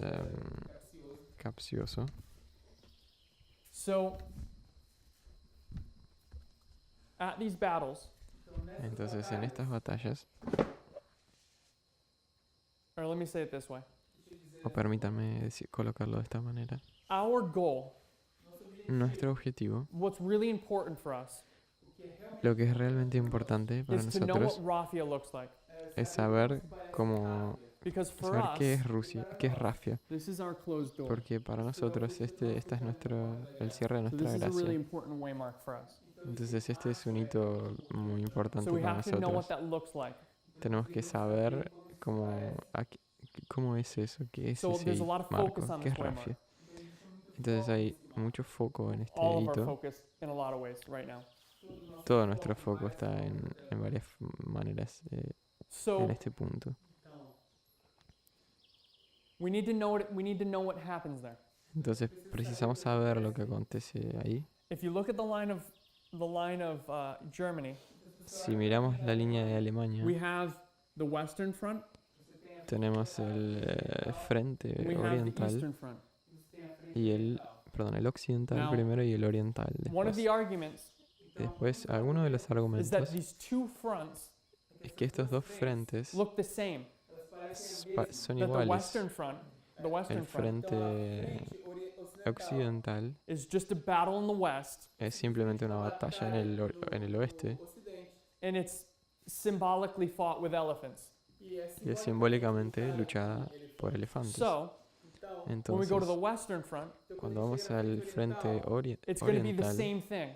capcioso. capcioso. So at these battles, Então, nessas Entonces en estas batallas, or let me say it this way. o permítanme colocarlo de esta manera, Our goal Nuestro objetivo, what's really important for us, lo que es realmente importante para is to know what nosotros, Rafia looks like. es saber cómo, Because for saber qué es us, Rusia, qué es Rafia. this is our closed door. Porque para nosotros esta es el cierre de So nuestra this is a really gracia. important waymark for us. Entonces este es un hito muy importante So we para have to know what nosotros. that looks like. Tenemos que saber cómo es eso, qué es So ese there's a lot of marco, focus on qué this es Rafia. waymark. Entonces hay mucho foco en este All of our hito. focus in a lot of ways right now. Todo nuestro foco está en varias maneras en So este punto. we need to know what happens there. Entonces precisamos saber lo que acontece ahí. If you look at the line of Germany, Si miramos la línea de Alemania, we have the Western Front, tenemos el frente we have the oriental Eastern Front. y el occidental Now, primero y el oriental One of después. the arguments Después, alguno de los is that argumentos these two fronts es que estos dos frentes look the same. son That the iguales. Western Front, El frente occidental is just a battle in the West, es simplemente una batalla en el oeste and it's symbolically fought with elephants. y es simbólicamente luchada por elefantes. So when we Entonces, go to the Western Front, cuando vamos al frente it's going to be the oriental, same thing.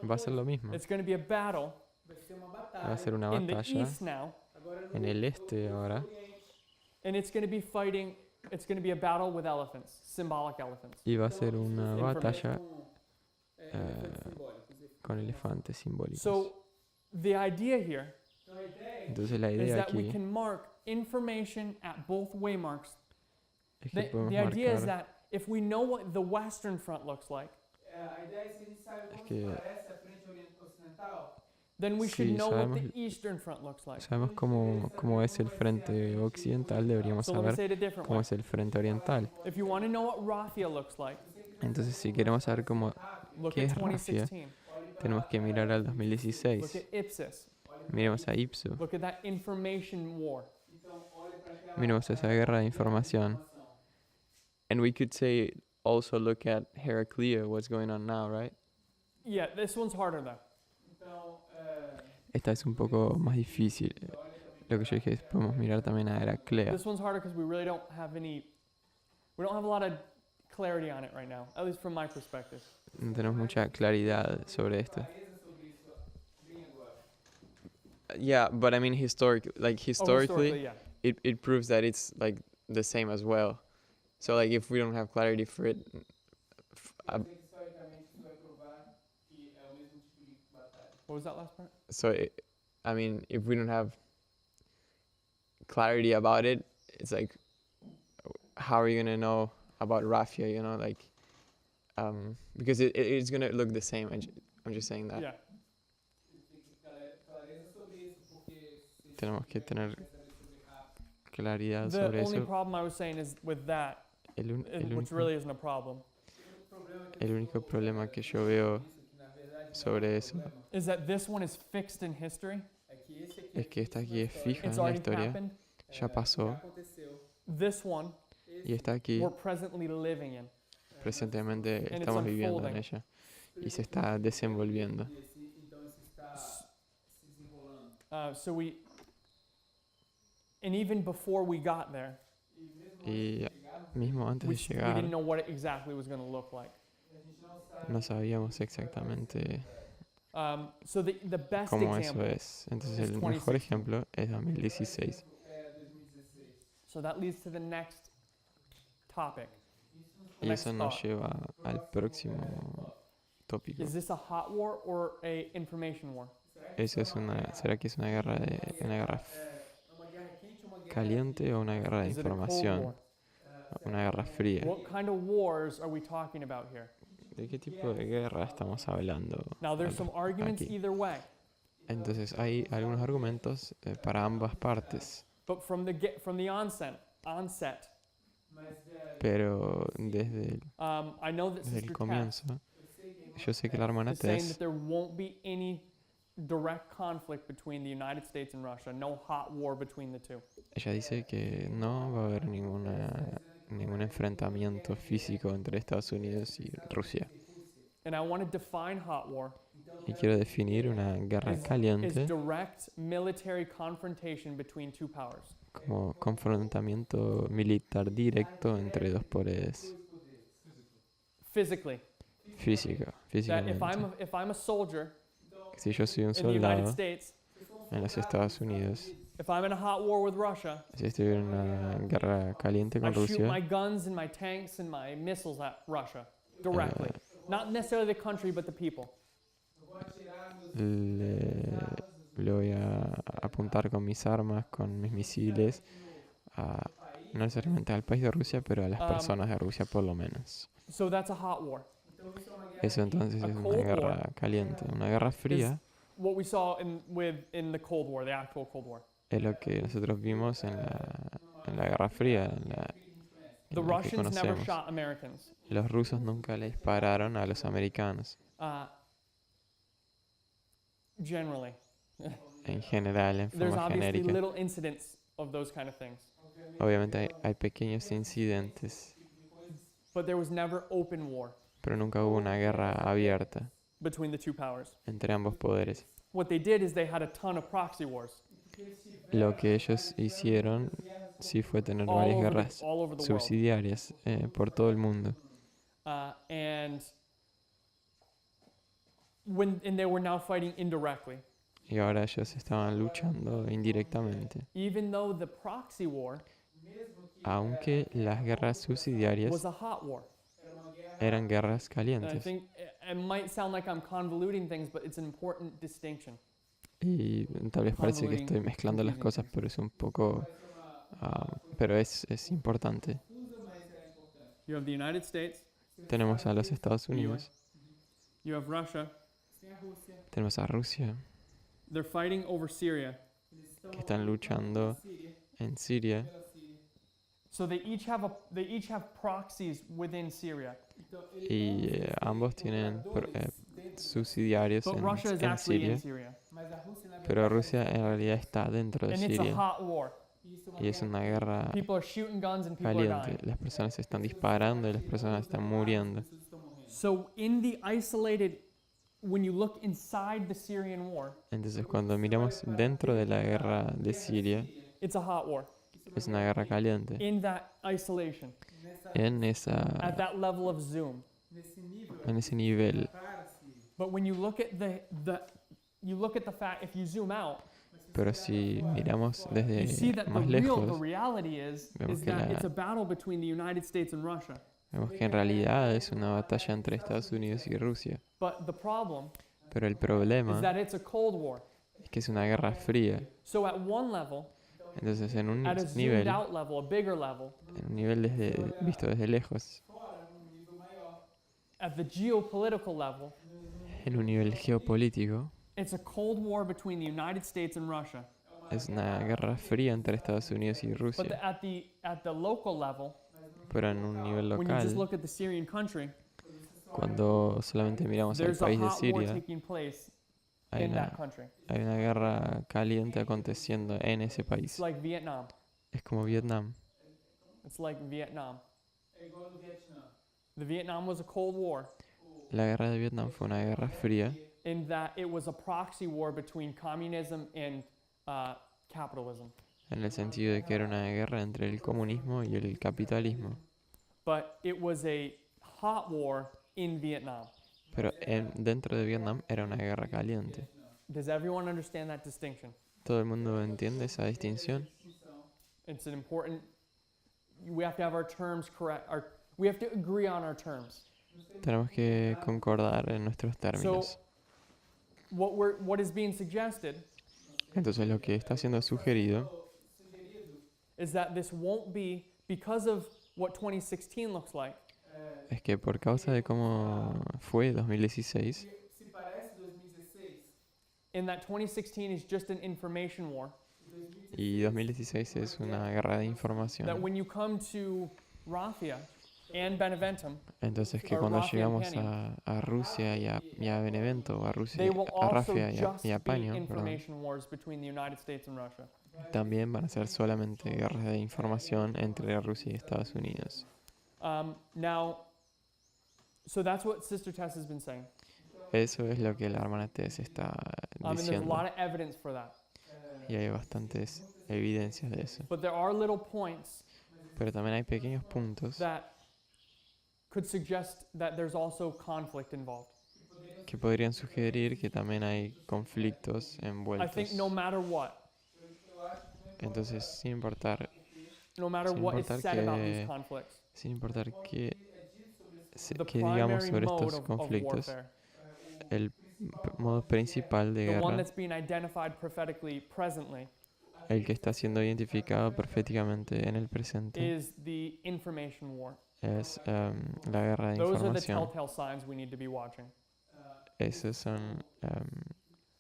va a ser lo mismo. It's going to be a battle Va a ser una in the batalla East now, en el este ahora and it's going to be fighting. It's going to be a battle with elephants, symbolic elephants. y va a ser una Information. batalla con elefantes simbólicos. So the idea here Entonces la is idea that we aquí can mark information at both waymarks. es que podemos The idea is marcar that if we know what the Western Front looks like, que then we should Sí, know what the sabemos- Eastern Front looks like. sabemos cómo es el frente occidental, deberíamos So let me saber say it a different cómo way. es el frente oriental. If you want to know what Rafia looks like, Entonces, si queremos saber look ¿Qué at es Rafia? 2016. tenemos que mirar al Look 2016. at Ipsos. Miremos a Ipso, Look at that information war. miremos esa guerra de información. And we could say also look at Heraclea, what's going on now, right? Yeah, this one's harder though. Esta es un poco más difícil. Lo que yo dije es podemos mirar también a Heraclea. This one's harder because we really don't have a lot of clarity on it right now, at least from my perspective. No tenemos mucha claridad sobre esto. Yeah, but I mean historically, Historically, yeah. it proves that it's like the same as well. So like if we don't have clarity for it, What was that last part? I mean if we don't have clarity about it, it's like how are you gonna know about Rafia? You know, like because it's gonna look the same. I'm just saying that. Yeah. Tenemos que tener claridad The sobre only eso. problem I was saying is with that, which Único, really isn't a problem, el único problema que yo veo sobre eso is that this one is fixed in history. es que esta aquí es fija It's en la already historia, happened. ya pasó, This one y está aquí, we're presently living in. presentemente And it's estamos viviendo en unfolding. ella y se está desenvolviendo. And even before we got there, Y mismo antes we de didn't llegar know what it exactly was going to look like. no sabíamos exactamente So the best cómo eso example, es. Entonces es el 2016. mejor ejemplo es 2016. so that leads to the next topic. Y Next eso nos thought. lleva al próximo tópico. Is this a hot war or a information war? ¿Será que es una guerra caliente o una guerra de Is it a cold información? war? Una guerra fría. What kind of wars are we talking about here? ¿De qué tipo de guerra estamos hablando? Now there's some arguments aquí? either way, Entonces hay algunos argumentos para ambas partes, but from the onset, pero desde I know that el Sister Kat comienzo, yo sé que la hermana is saying Tess that there won't be any direct conflict between the United States and Russia, no hot war between the two. ella dice que no va a haber ningún enfrentamiento físico entre Estados Unidos y Rusia. and I want to define hot war, Y quiero definir una guerra is caliente direct military confrontation between two powers. como confrontamiento militar directo entre dos poderes Physically, that físicamente. if I'm a soldier Si yo soy un in the United soldado States, en los Estados Unidos, if I'm in a hot war with Russia, si estoy en una guerra caliente I con shoot my Rusia, guns and my tanks and my missiles at Russia directly. Not necessarily the country, but the people. le voy a apuntar con mis armas, con mis misiles, no necesariamente al país de Rusia, pero a las personas de Rusia por lo menos. So that's a hot war. Eso entonces es una guerra caliente. Una guerra fría What we saw in the Cold War, the actual Cold War. es lo que nosotros vimos en la Guerra Fría, The en la que Russians never conocemos. shot Americans. Los rusos nunca le dispararon a los americanos, Generally, en general, en there's forma obviously genérica. little incidents of those kind of things, Obviamente hay pequeños incidentes, but there was never open war pero nunca hubo una guerra abierta between the two powers. entre ambos poderes. What they did is they had a ton of proxy wars Lo que ellos hicieron sí fue tener varias guerras all over the world. subsidiarias por todo el mundo. And they were now fighting indirectly. Y ahora ellos estaban luchando indirectamente. Even though the proxy war Aunque las guerras subsidiarias was a hot war. eran guerras And I calientes. think it might sound like I'm convoluting things, but it's an important distinction. Y tal vez parece que estoy mezclando las cosas, pero es un poco... pero es importante. You have the United States, Tenemos a los Estados Unidos, you have Russia. tenemos a Rusia, They're fighting over Syria. que están luchando en Siria. So they each have proxies within Syria. Y ambos tienen subsidiarios But Russia is en actually in Siria. Syria. Pero Rusia en realidad está dentro de And it's a Siria. hot war. Y es una guerra People are shooting guns and people are caliente. dying. Las personas están disparando y las personas están muriendo. So in the isolated, when you look inside the Syrian war, Entonces cuando miramos dentro de la guerra de Siria, it's a hot war. es una guerra caliente. In that isolation, En at that level of zoom. ese nivel. But when you look at the fact, if you zoom out, Pero si miramos you see desde that más the lejos, reality is vemos que that it's a battle between the United States and Russia. vemos que en realidad es una batalla entre Estados Unidos y Rusia. But the problem Pero el is problema that it's a Cold War. es que es una guerra fría. So at one level, Entonces en un at a zoomed nivel, out level, a bigger level, visto desde lejos, at the geopolitical level, en un nivel geopolítico, it's a Cold War between the United States and Russia. es una guerra fría entre Estados Unidos y But Rusia. at the local level, Pero en un nivel when you just local, look at the Syrian country, cuando solamente miramos al there's a país de hot war Siria, taking place hay in una, that country. hay una guerra caliente aconteciendo en ese It's país. like Vietnam. Es como Vietnam. It's like Vietnam. The Vietnam was a Cold War La guerra de Vietnam fue una guerra fría in that it was a proxy war between communism and capitalism. en el sentido de que era una guerra entre el comunismo y el capitalismo. But it was a hot war in Vietnam. Pero dentro de Vietnam era una guerra caliente. Does everyone understand that distinction? ¿Todo el mundo entiende esa distinción? It's an important. We have to have our terms correct. We have to agree on our terms. Tenemos que concordar en nuestros términos. What is being suggested Entonces lo que está siendo sugerido is that this won't be because of what 2016 looks like. es que por causa de cómo fue 2016, In that 2016 is just an information war. y 2016 es una guerra de That información, when you come to Rafia and Beneventum, entonces que or cuando Rafia and llegamos Panion, a Rusia y a Benevento, o a Rusia, they will a also Rafia just y a be Paño, perdón, information wars between the United States and Russia. también van a ser solamente guerras de información entre Rusia y Estados Unidos. Now, So that's what Sister Tess has been saying. Eso es lo que la hermana Tess está And there's a diciendo. lot of evidence for that. Y hay bastantes evidencias de eso. But there are little points Pero también hay pequeños puntos that could suggest that there's also conflict involved. que podrían sugerir que también hay conflictos I think envueltos. no matter what, Entonces, sin importar no matter Sin what is importar said about these que- conflicts, sin importar qué the que digamos primary sobre mode estos of conflictos, warfare, el modo principal de the one guerra, that's being identified prophetically presently, el que está siendo identificado proféticamente en el presente, is the information war. es la guerra de Those are the información. telltale signs we need to be watching. Esos son,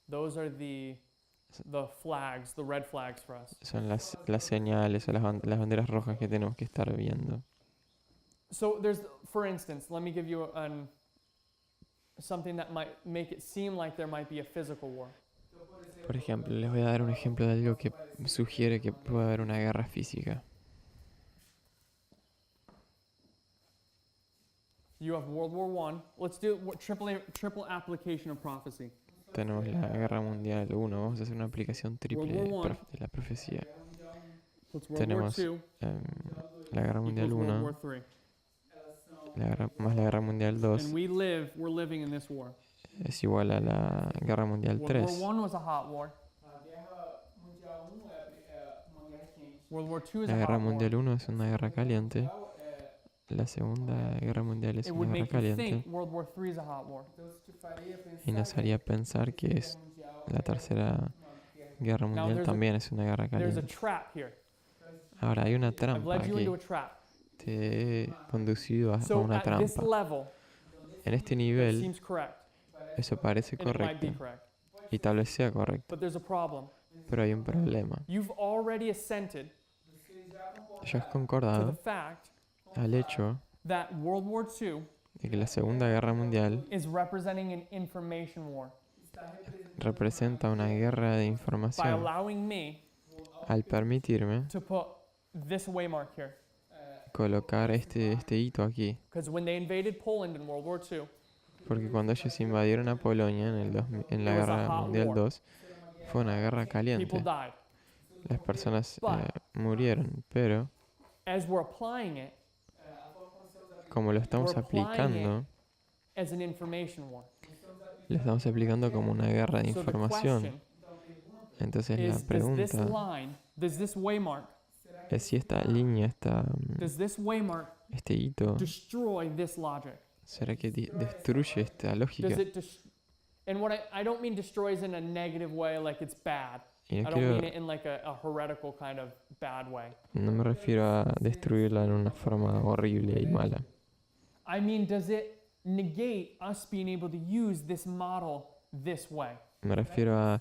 Those are the flags, the red flags for us. son las señales o las banderas rojas que tenemos que estar viendo. So there's, for instance, let me give you something that might make it seem like there might be a physical war. Por ejemplo, les voy a dar un ejemplo de algo que sugiere que puede haber una guerra física. You have World War I. Let's do triple application of prophecy. Tenemos la Guerra Mundial 1, vamos a hacer una aplicación triple World War I. de la profecía. What's World Tenemos War II la Guerra Mundial equals World 1 War III. más la Guerra Mundial 2 And we're living in this war. es igual a la Guerra Mundial World 3. War I was a hot war. World War II is La a Guerra hot war. Mundial 1 es una guerra caliente. La Segunda Guerra Mundial es It una would guerra make you caliente think World War III is a hot war. y nos haría pensar que la Tercera Guerra Mundial también es una guerra There's a caliente. trap here. Ahora, hay una I've trampa led you into aquí. a trap. Te he conducido a So una at this trampa. level, En este it nivel, seems correct, eso parece and it might be correcto correct. y tal vez sea correcto, But there's a problem. pero hay un problema. You've already assented Ya has to the concordado fact al hecho that World War II de que la Segunda Guerra Mundial is representing an information war representa una guerra de by información allowing me al permitirme to put this waymark here. colocar este hito aquí. Because when they invaded Poland in World War II, Porque cuando ellos invadieron a Polonia en la It was a Guerra hot Mundial war. 2, fue una guerra people caliente. died. Las personas But- murieron, pero As we're applying it como lo estamos We're applying aplicando, as an information war. lo estamos aplicando como una guerra de So the información. question Entonces la is, pregunta does this waymark, es si esta línea, does this waymark este hito, destroy this logic? ¿será que destruye esta lógica? Does it and what I don't mean destroys in a negative way, like it's bad. Y I no, don't mean quiero, it in like a heretical kind of bad way. no me refiero a destruirla en una forma horrible y mala. I mean, does it negate us being able to use this model this way? Me refiero a,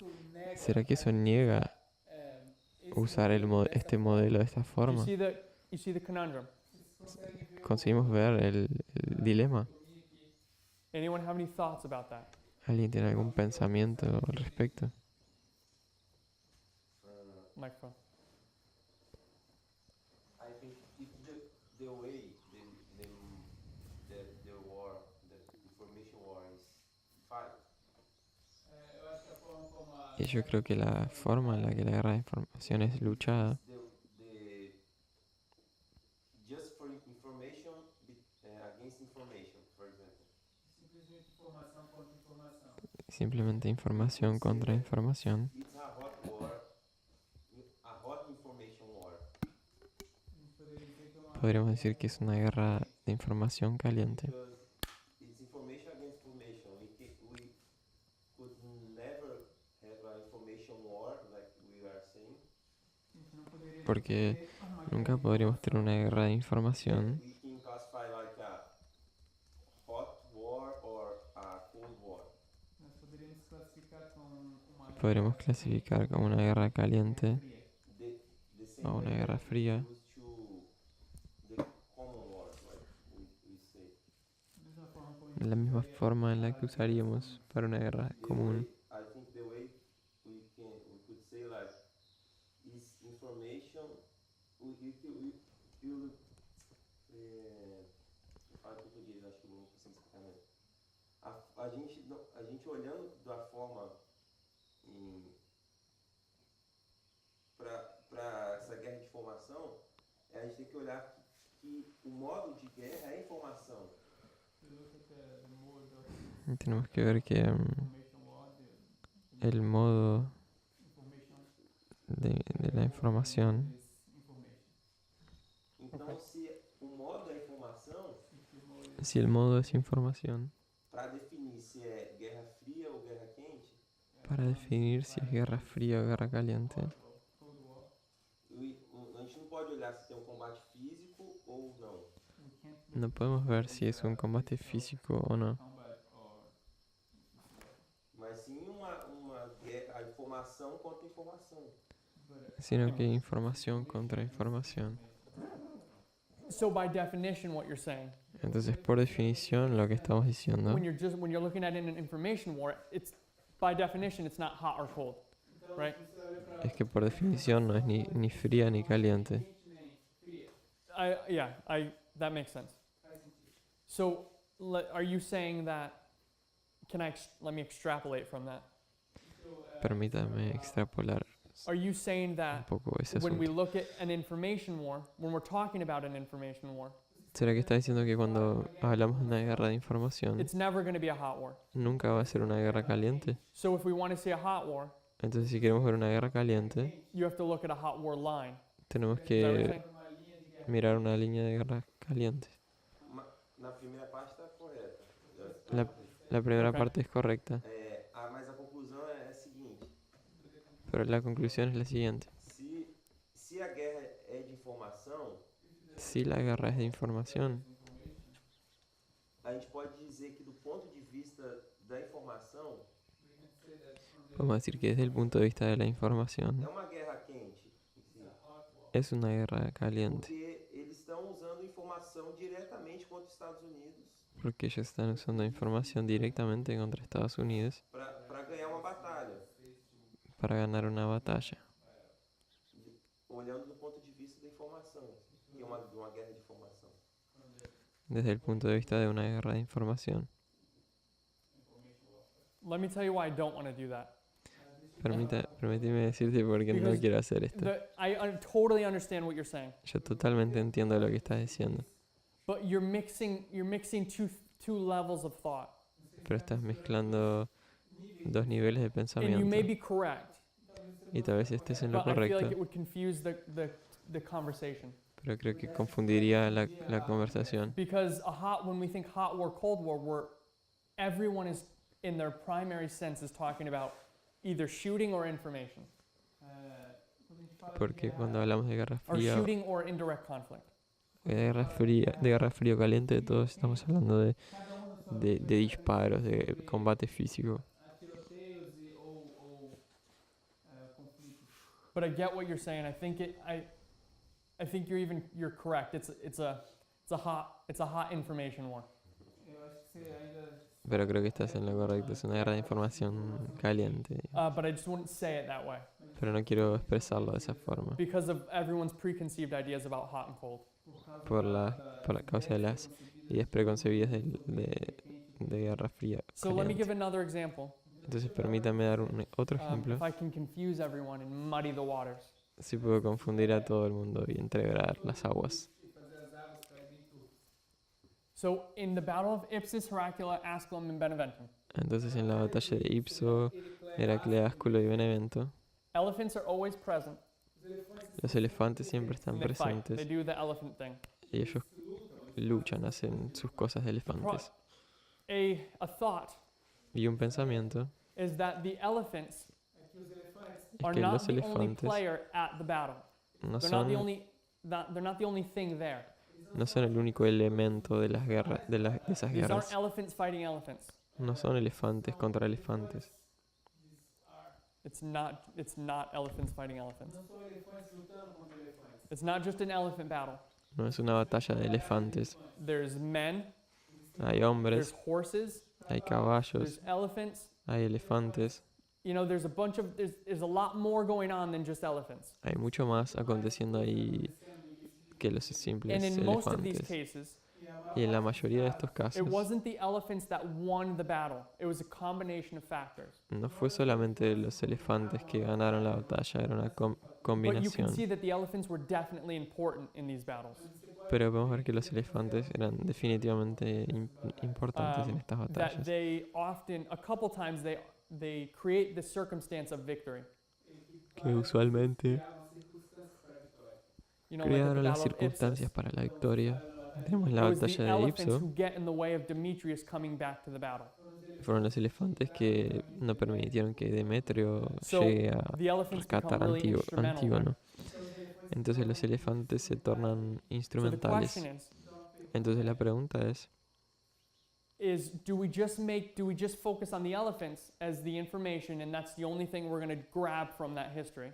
¿será que eso niega usar este modelo de esta You forma? see the conundrum. ¿Conseguimos ver el dilema? Anyone have any thoughts about that? ¿Alguien tiene algún pensamiento al respecto? Microphone. I think if the way the war, the information war is fight, Eu acho que a forma como a Y yo creo que la forma en la que la guerra de información es luchada the just for information against information, for example. simplesmente informação contra informação. simplemente información contra información. It's a hot war, a hot information war. A gente poderia dizer que é uma Podríamos decir que es una guerra de información caliente. Because it's information against information. We could never have an information war like we are saying. a gente não poderia Porque dizer uma nunca podríamos tener una guerra de información. We can classify like a hot war or a cold war. Nós poderíamos classificar como uma Podríamos clasificar como una guerra caliente fria. The same o una way guerra fría, used to the common wars, like we say. Da mesma forma como a de gente la misma usaria forma en la que usaríamos para una guerra común. I think the way we could say like is information. Fala português, acho que eu não consigo explicar a gente olhando da forma para essa guerra de informação, a gente tem que olhar que o modo de guerra é informação. Y tenemos que ver que el modo de la información, Então, se o modo é informação, si el modo es información, para definir se é guerra fria ou guerra quente, para definir si es guerra fría o guerra caliente, a gente não pode olhar se tem um combate físico ou não. no podemos ver si es un combate físico o no, Mas sim a informação contra informação. sino que información contra información. So by definition, what you're saying, Entonces, por definición, lo que estamos diciendo when you're looking at an information war, it's by definition it's not hot or cold, right? es que por definición no es ni fría ni caliente. That makes sense. So are you saying that? Let me extrapolate from that. Permítame extrapolar Are you saying un that poco ese when we asunto. look at an information war, when we're talking about an information war, ¿Será que está diciendo que cuando hablamos de una guerra de información, it's never going to be a hot war? nunca va a ser una guerra caliente? So if we want to see a hot war, Entonces, si queremos ver una guerra caliente, you have to look at a hot war line. tenemos Is that what you're que saying? mirar una línea de guerra caliente. Na primeira parte está correta. La primera Ok. parte es correcta, Mas a conclusão é a seguinte: pero la conclusión es la siguiente. se a guerra é de informação, Si la guerra es de información, a gente pode dizer que do ponto de vista da informação podemos decir que desde el punto de vista de la é información, uma guerra quente, em si, es una guerra caliente, porque eles estão usando informação diretamente contra os Estados Unidos porque ellos están usando información directamente contra Estados Unidos para ganhar uma batalha, para ganar una batalla, olhando do ponto de vista da informação, que é uma guerra de informação. desde el punto de vista de una guerra de información. Let me tell you why I don't want to do that. Permíteme decirte por qué no Because quiero hacer esto. I totally understand what you're saying, Yo totalmente entiendo lo que estás diciendo, but you're mixing two levels of thought, pero estás mezclando dos niveles de and you pensamiento may be correct, y tal vez estés en lo but I feel like correcto, it would confuse the conversation. pero creo que confundiría la conversación. Because when we think hot war, cold war, everyone is in their primary sense is talking about either shooting or information, Porque cuando hablamos de guerra or fría, shooting or indirect conflict. de guerra fría o caliente, todos estamos hablando de disparos, de combate físico. But I get what you're saying. I think you're correct. It's a hot information war. Eu acho que você ainda. Pero creo que estás en lo correcto, es una guerra de información caliente. But I just wouldn't say it that way Pero no quiero expresarlo de esa forma, because of everyone's preconceived ideas about hot and cold. por la causa de las ideas preconcebidas de guerra fría o So let me give caliente. another example. Entonces permítame dar otro ejemplo, If I can confuse everyone and muddy the waters. si puedo confundir a todo el mundo y entregar las aguas. So in the battle of Ipsus, Heracula, Asculum, and Beneventum, Entonces en la batalla de Ipso, Heraclea, Asculo y Benevento, elephants are always present. los elefantes siempre están And they fight. They presentes do the elephant thing. y ellos luchan, hacen sus cosas de elefantes. A thought Y un pensamiento is that the elephants es are que not los the only elefantes player at the battle. no They're not the son, only thing there. no son el único elemento de las guerras, de esas These aren't guerras. elephants fighting elephants. No son elefantes contra elefantes. It's not elephants fighting elephants. Não são elefantes lutando contra elefantes. It's not just an elephant battle. No es una batalla de elefantes. There's men, Hay there's hombres, horses, hay caballos, there's elephants. hay elefantes. You know, there's a lot more going on than just elephants. Hay mucho más aconteciendo ahí que los simples And in most of these elefantes. cases, Y en la mayoría de estos It casos wasn't the elephants that won the battle. It was a combination of factors. no fue solamente los elefantes que ganaron la batalla, era una But you can combinación. see that the elephants were definitely important in these battles. Pero podemos ver que los elefantes eran definitivamente importantes en estas That batallas. they often, a couple times, they create the circumstance of victory. Que usualmente You know, like at the crearon las Battle of circunstancias Ipsus. para la victoria. Tenemos la It was the batalla de elephants Ipso. who get in the way of Demetrius coming back to the battle. Fueron los elefantes que no permitieron que Demetrio So llegue a the elephants become rescatar really instrumental. Antígono. Entonces los elefantes se tornan So the instrumentales. question Entonces la pregunta is do we just focus on the elephants as the information and that's the only thing we're going to grab from that history?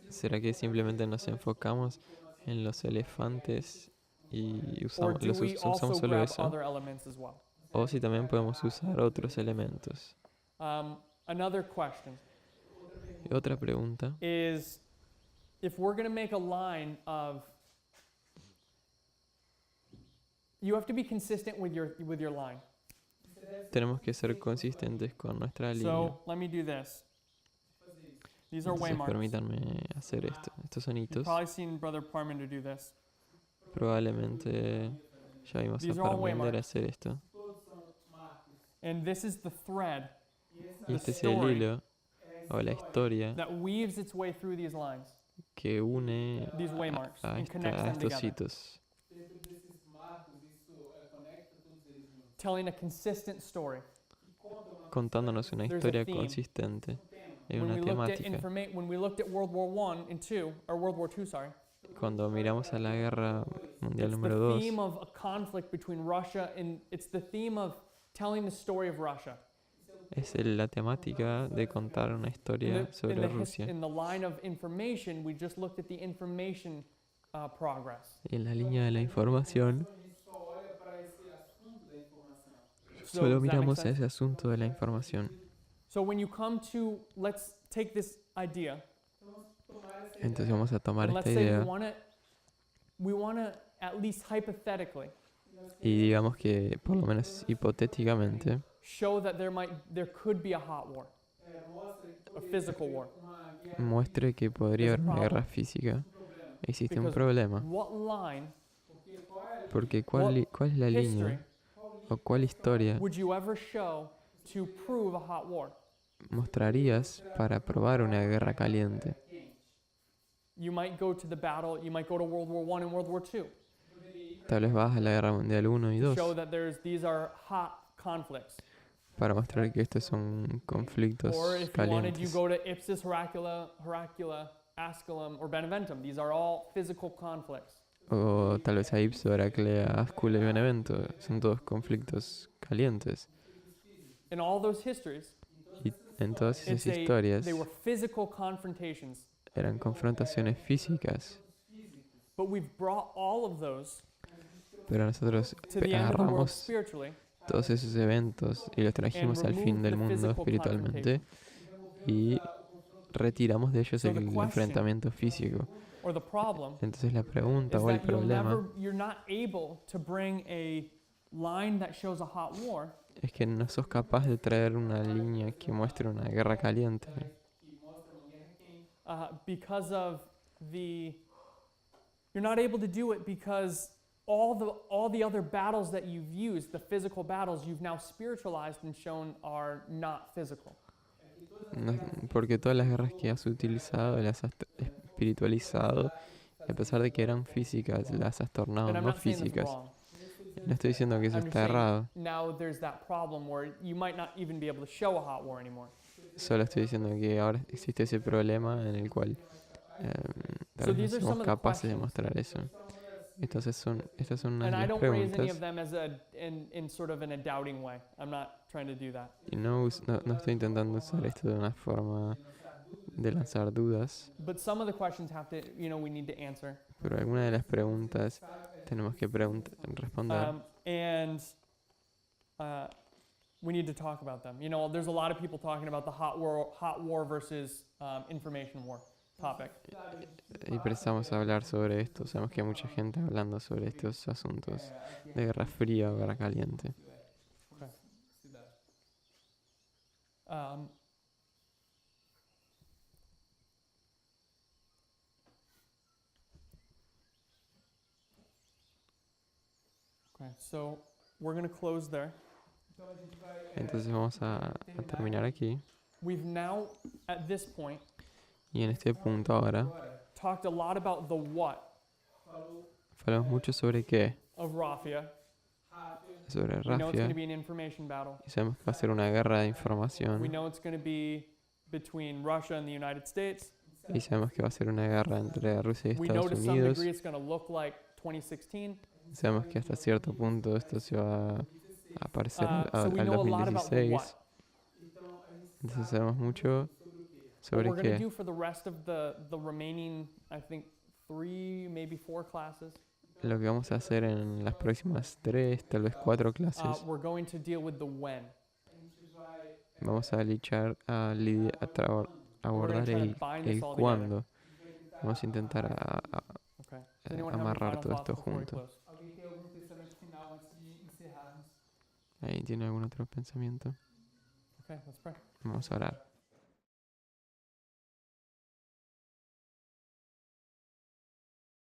¿será que simplemente nos enfocamos en los elefantes y Or do we usamos also solo grab eso? other elements as well? O si también podemos usar otros elementos. Another question Y otra pregunta, is if we're going to make a line of you have to be consistent with your line. tenemos que ser consistentes con nuestra línea. So let me do this. These are Entonces waymarks. permítanme hacer esto. Estos son You've hitos. probably seen Brother Parminder do this. Probablemente ya vimos a These are all Parminder waymarks. hacer esto. And this is the thread Y the este es el story hilo o la historia that weaves its way through these lines, que une these waymarks, a and connects a them estos together, hitos, telling a consistent story. contándonos una There's a historia theme. consistente en When una we looked at temática. when we looked at World War I and II, or World War II, sorry, Cuando miramos a la Guerra Mundial it's número the 2, theme of a conflict between Russia and it's the theme of telling the story of Russia. es la temática de contar una historia sobre Rusia. In the line of information, we just looked at the information progress. Y en la línea de la información, So, solo does that make miramos sense? ese asunto de la información. So when you come to, let's take this idea, Entonces vamos a tomar and esta let's say idea we wanna at least hypothetically y digamos que, por lo menos hipotéticamente, show that there could be a hot war, a physical war. muestre que podría There's a haber una problem. guerra física. Existe un Because problema. what line, Porque what ¿cuál es la history línea o cuál historia would you ever show to prove a hot war? mostrarías para probar una guerra caliente? You might go to the battle, you might go to World War I and World War II Tal vez vas a la Guerra Mundial 1 y to 2 show that these are hot conflicts. para mostrar que estos son conflictos Or if you wanted, you calientes. go to Ipsus, Heracula, Asculum, or Beneventum. These are all physical conflicts. O tal vez a Ipso, Heraclea, Ascula y Benevento. Son todos conflictos calientes. In all those histories, Y en todas esas historias they were physical confrontations. eran confrontaciones físicas. But we've brought all of those Pero nosotros to the end of the world agarramos spiritually todos esos eventos y los trajimos al fin del mundo espiritualmente y retiramos de ellos So the el question- enfrentamiento físico. or the problem Entonces la pregunta is o el that problema you're not able to bring a line that shows a hot war es que no sos capaz de traer una línea que muestre una guerra caliente because of you're not able to do it because all the other battles that you've used, the physical battles, you've now spiritualized and shown are not physical. No, porque todas las guerras que has utilizado las has espiritualizado y a pesar de que eran físicas las has tornado And I'm no not saying that's físicas. wrong. No estoy diciendo que eso I'm just está saying errado, now there's that problem where you might not even be able to show a hot war anymore. solo estoy diciendo que ahora existe ese problema en el cual tal So vez no these are some somos of the capaces de questions. mostrar eso. Estas son unas And de I las don't raise any preguntas of them as in sort of in a doubting way. I'm not trying to do that. y no estoy intentando usar esto de una forma de lanzar dudas, But some of the questions have to, we need to answer. pero algunas de las preguntas tenemos que responder. And we need to talk about them. There's a lot of people talking about the hot war versus information war. topic. Y precisamos hablar sobre esto. Sabemos que hay mucha gente hablando sobre estos asuntos de Guerra Fría o Guerra Caliente. Okay. Um, okay, so we're going to close there. Então a gente vai Entonces vamos a terminar aquí. We've now, at this point, Y en este punto ahora agora talked a lot about the what falou hablamos mucho sobre qué, of Rafia. rápido, sobre We know it's going Rafia. to be an information battle. Y sabemos que va a ser una guerra de We información. know it's going to be between Russia and the United States. Y sabemos que va a ser una guerra entre Rusia y We know Estados to some Unidos. degree it's going to look like 2016. Y sabemos que hasta cierto punto esto se va a parecer So al we know a lot about the 2016. what. então a gente Entonces sabemos mucho sobre o quê? What sobre we're going to qué. do for the rest of the remaining, I think, 3, maybe 4 classes, Lo que vamos a hacer en las próximas 3, tal vez 4 clases. we're going to deal with the when. A gente vai Vamos a lidiar, a We're abordar going to try el to bind this all together. cuándo. Vamos a intentar Okay. Does anyone have any amarrar final todo thoughts esto before we junto. close? alguém tem algum pensamento final antes de encerrarmos? ¿Ahí tiene algún otro pensamiento? Okay, let's pray. Vamos a orar.